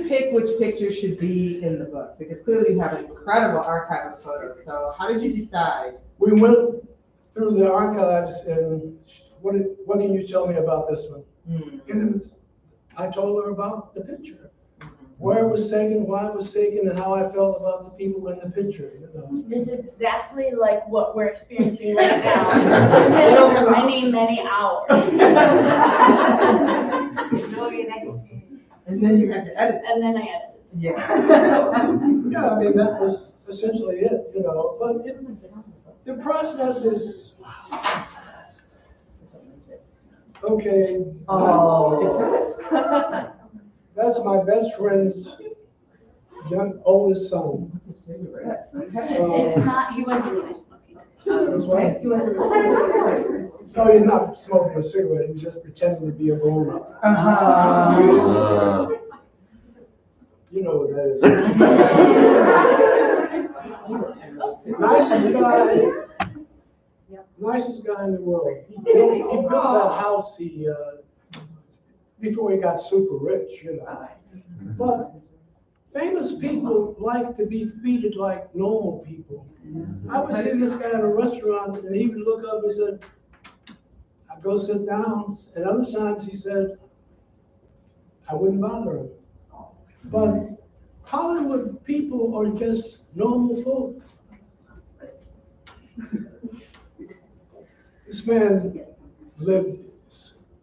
pick which pictures should be in the book? Because clearly you have an incredible archive of photos. So how did you decide? We went through the archives, and what can you tell me about this one? And it was, I told her about the picture, where it was taken, why it was taken, and how I felt about the people in the picture. You know. It's exactly like what we're experiencing right now, over many, many hours. And then you had to edit. And then I edited. Yeah. Yeah, I mean, that was essentially it, you know, but the process is, okay, that's my best friend's oldest son. It's not, he wasn't really smoking. That's right. He wasn't really. No, he's not smoking a cigarette, he's just pretending to be a grown-up. You know what that is. Nicest guy in the world. He built that house before he got super rich, you know. But famous people like to be treated like normal people. I would see this guy in a restaurant and he would look up and said, I'd go sit down. And other times he said, I wouldn't bother him. But Hollywood people are just normal folk. This man lived,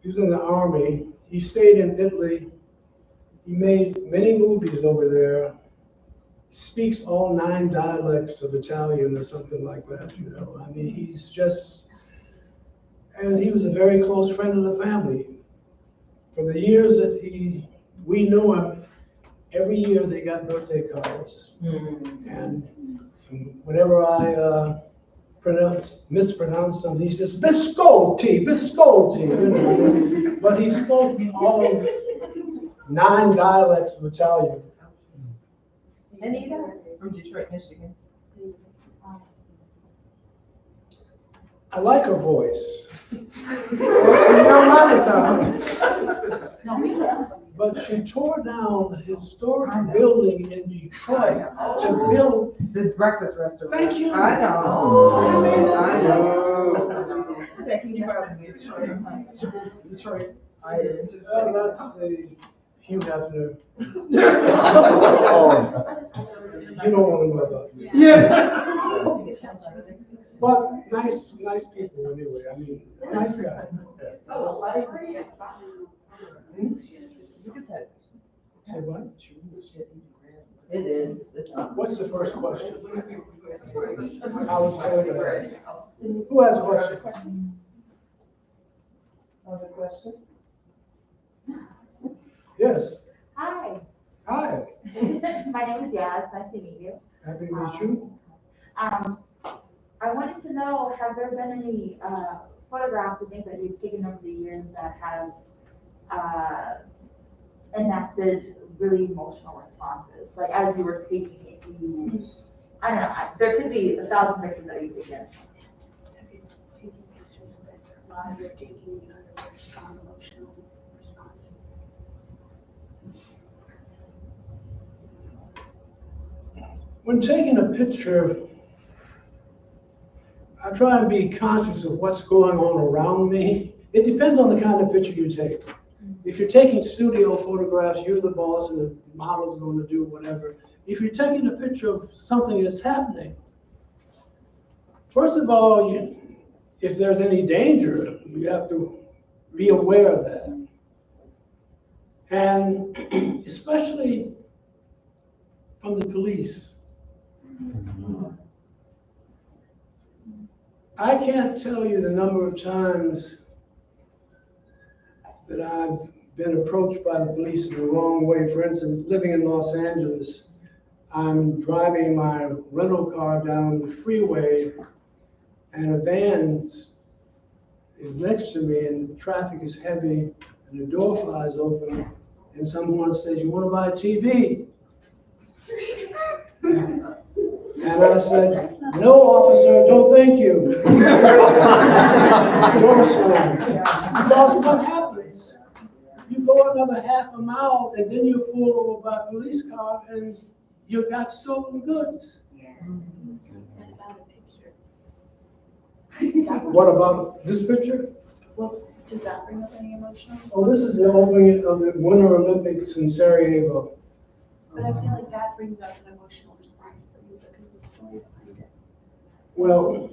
he was in the army, he stayed in Italy, he made many movies over there, speaks all 9 dialects of Italian or something like that, you know. I mean, he's just, and he was a very close friend of the family. for the years that we knew him, every year they got birthday cards. And whenever I mispronounced them, he says, Biscotti, Biscotti. You know. But he spoke all 9 dialects of Italian. Anita? From Detroit, Michigan. I like her voice, You don't love it though. but she tore down a historic building in Detroit to build. The breakfast restaurant. Thank you. I know. I know. Taking you out of Detroit. That's the Hugh Hefner. You don't want to know about me. Yeah. But nice people anyway. I mean, nice guy. Look at that. Say what? It is. What's the first question? I was going to ask. Who has a question? Other question? Yes. Hi, Hi. my name is Yaz. Nice to meet you. Happy to meet you. I wanted to know, have there been any photographs or things that you've taken over the years that have enacted really emotional responses? Like as you were taking it, I don't know, there could be 1,000 pictures that you've taken. Taking pictures that's live, you're taking another strong emotional response. When taking a picture, I try and be conscious of what's going on around me. It depends on the kind of picture you take. If you're taking studio photographs, you're the boss and the model's going to do whatever. If you're taking a picture of something that's happening, first of all, if there's any danger, you have to be aware of that. And especially from the police. I can't tell you the number of times that I've been approached by the police in the wrong way. For instance, living in Los Angeles, I'm driving my rental car down the freeway and a van is next to me and the traffic is heavy and the door flies open and someone says, "You want to buy a TV?" And I said, "No, officer, no thank you." Door slammed. Because what happens? You go another half a mile and then you pull over by a police car and you got stolen goods. What about a picture? What about this picture? Well, does that bring up any emotional response? Oh, this is the opening of the Winter Olympics in Sarajevo. But I feel like that brings up an emotional response for you because of the story behind it. Well,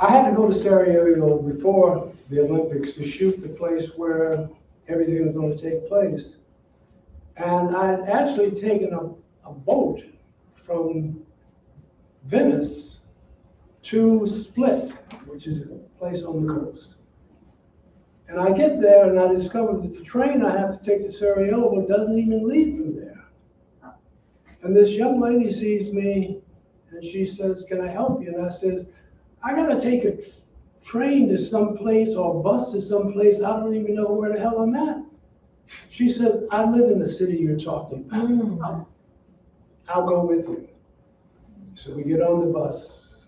I had to go to Sarajevo before the Olympics to shoot the place where everything was going to take place. And I had actually taken a boat from Venice to Split, which is a place on the coast. And I get there and I discover that the train I have to take to Sarajevo doesn't even leave from there. And this young lady sees me and she says, "Can I help you?" And I says, "I gotta take a train to some place or a bus to some place. I don't even know where the hell I'm at." She says, "I live in the city you're talking about. I'll go with you." So we get on the bus.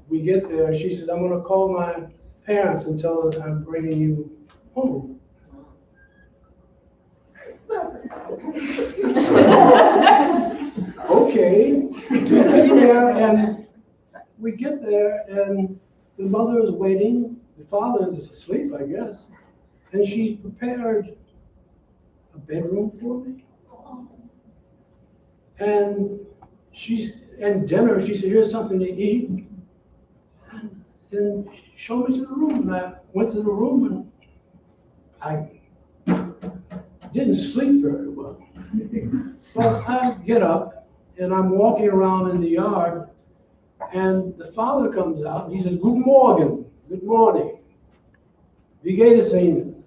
We get there. She said, "I'm gonna call my parents and tell them I'm bringing you home." Okay. We get there and the mother is waiting. The father is asleep, I guess. And she's prepared a bedroom for me. And dinner, she said, "Here's something to eat." And showed me to the room. And I went to the room and I didn't sleep very well. But I get up and I'm walking around in the yard and the father comes out and he says, "Guten Morgen, good morning. Wie geht es Ihnen?"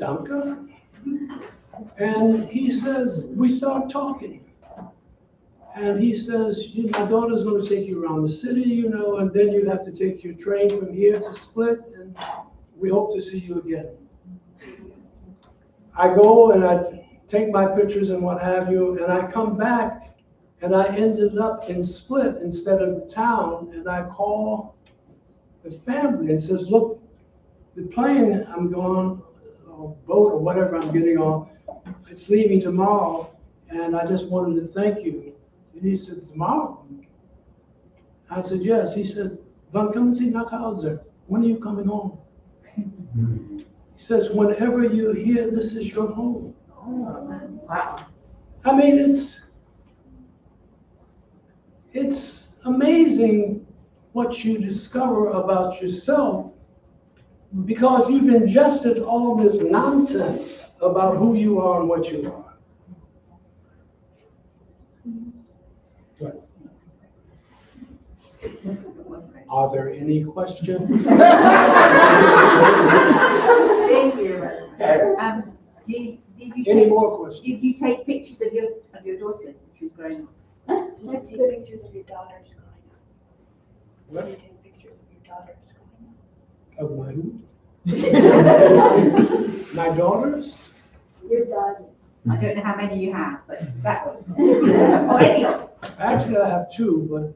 Danke. And he says, we start talking. And he says, my daughter's going to take you around the city, and then you have to take your train from here to Split, and we hope to see you again. I go and I take my pictures and what have you, and I come back, and I ended up in Split instead of the town, and I call the family and says, look, the plane I'm going, or boat or whatever I'm getting on, it's leaving tomorrow, and I just wanted to thank you. And he said, tomorrow? I said, yes. He said, wann kommen Sie nach Hause? When are you coming home? He says, whenever you're here, this is your home. Oh, wow. I mean, it's amazing what you discover about yourself because you've ingested all this nonsense about who you are and what you are. Right. Are there any questions? Thank you. Did you Any take, more questions? did you take pictures of your daughter when she was growing up? Did you take pictures of your daughters growing up? What? Did you take pictures of your daughters growing up? Of my who? My daughters? Your daughters. I don't know how many you have, but that one. Or any of them. Actually, I have two,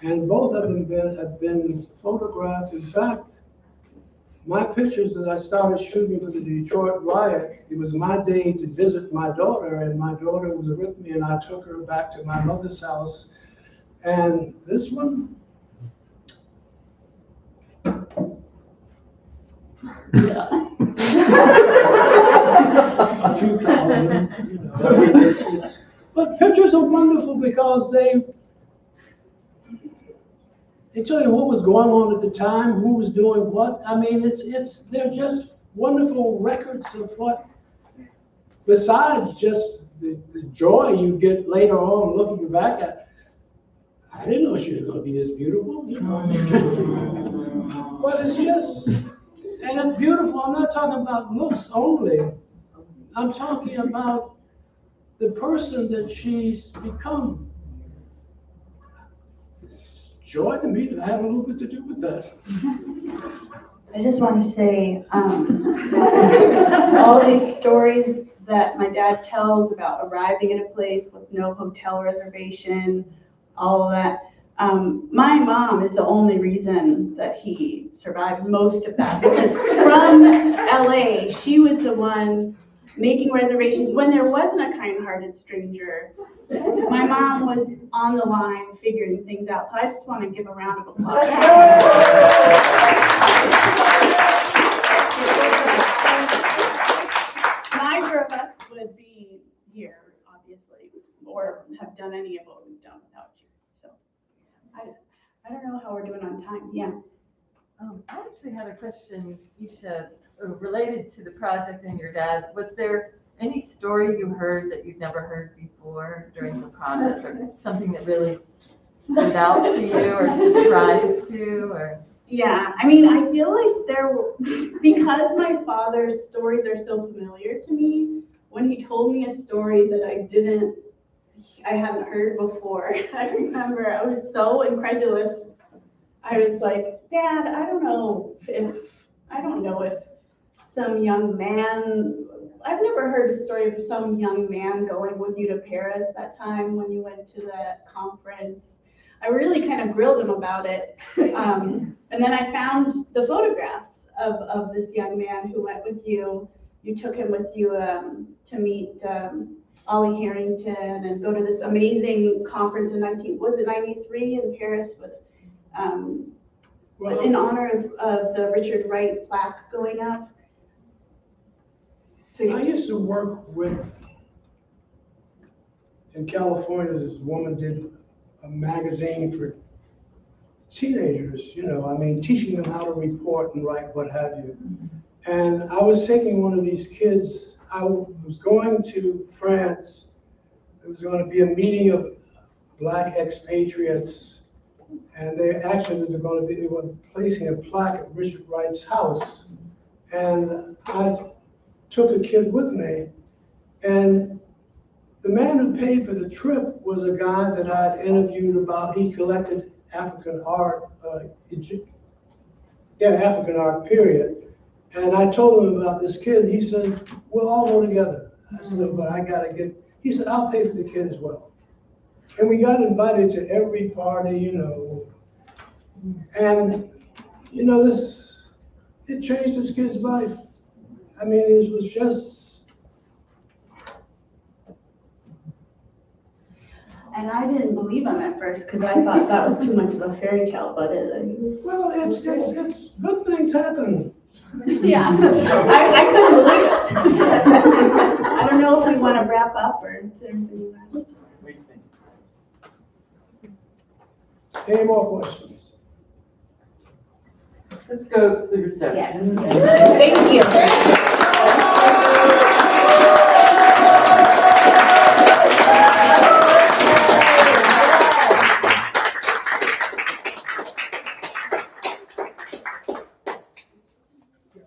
and both of them have been photographed. In fact, my pictures that I started shooting for the Detroit riot, it was my day to visit my daughter, and my daughter was with me, and I took her back to my mother's house. And this one, a few thousand, But pictures are wonderful because they tell you what was going on at the time, who was doing what. I mean, they're just wonderful records of what, besides just the joy you get later on looking back at. I didn't know she was going to be this beautiful, But it's just, and it's beautiful. I'm not talking about looks only. I'm talking about the person that she's become. It's joy to me that I had a little bit to do with that. I just want to say, all these stories that my dad tells about arriving at a place with no hotel reservation, all of that. My mom is the only reason that he survived most of that, because from LA, she was the one making reservations when there wasn't a kind-hearted stranger. My mom was on the line figuring things out, so I just want to give a round of applause. Neither of us would be here, obviously, or have done any of what we've done without you. So I don't know how we're doing on time. Yeah. I actually had a question, Aisha, related to the project and your dad. Was there any story you heard that you'd never heard before during the process, or something that really stood out to you or surprised you? Or Yeah, I mean, I feel like because my father's stories are so familiar to me, when he told me a story that I hadn't heard before, I remember I was so incredulous. I was like, Dad, I don't know if some young man, I've never heard a story of some young man going with you to Paris that time when you went to that conference. I really kind of grilled him about it. And then I found the photographs of this young man who went with you. You took him with you to meet Ollie Harrington and go to this amazing conference in 93 in Paris with in honor of the Richard Wright plaque going up. So I used to work in California, this woman did a magazine for teenagers, teaching them how to report and write, what have you. And I was taking one of these kids, I was going to France. There was going to be a meeting of Black expatriates, and they were placing a plaque at Richard Wright's house. And took a kid with me, and the man who paid for the trip was a guy that I had interviewed about, he collected African art, African art, period. And I told him about this kid, he says, we'll all go together. I said, but I gotta get, he said, I'll pay for the kid as well. And we got invited to every party, you know. And, you know, it changed this kid's life. I mean, it was just. And I didn't believe him at first because I thought that was too much of a fairy tale, but Well, it's good things happen. yeah, I couldn't believe it. I don't know if we want to wrap up or if there's any last. Any more questions? Let's go to the reception. Yeah. Thank you.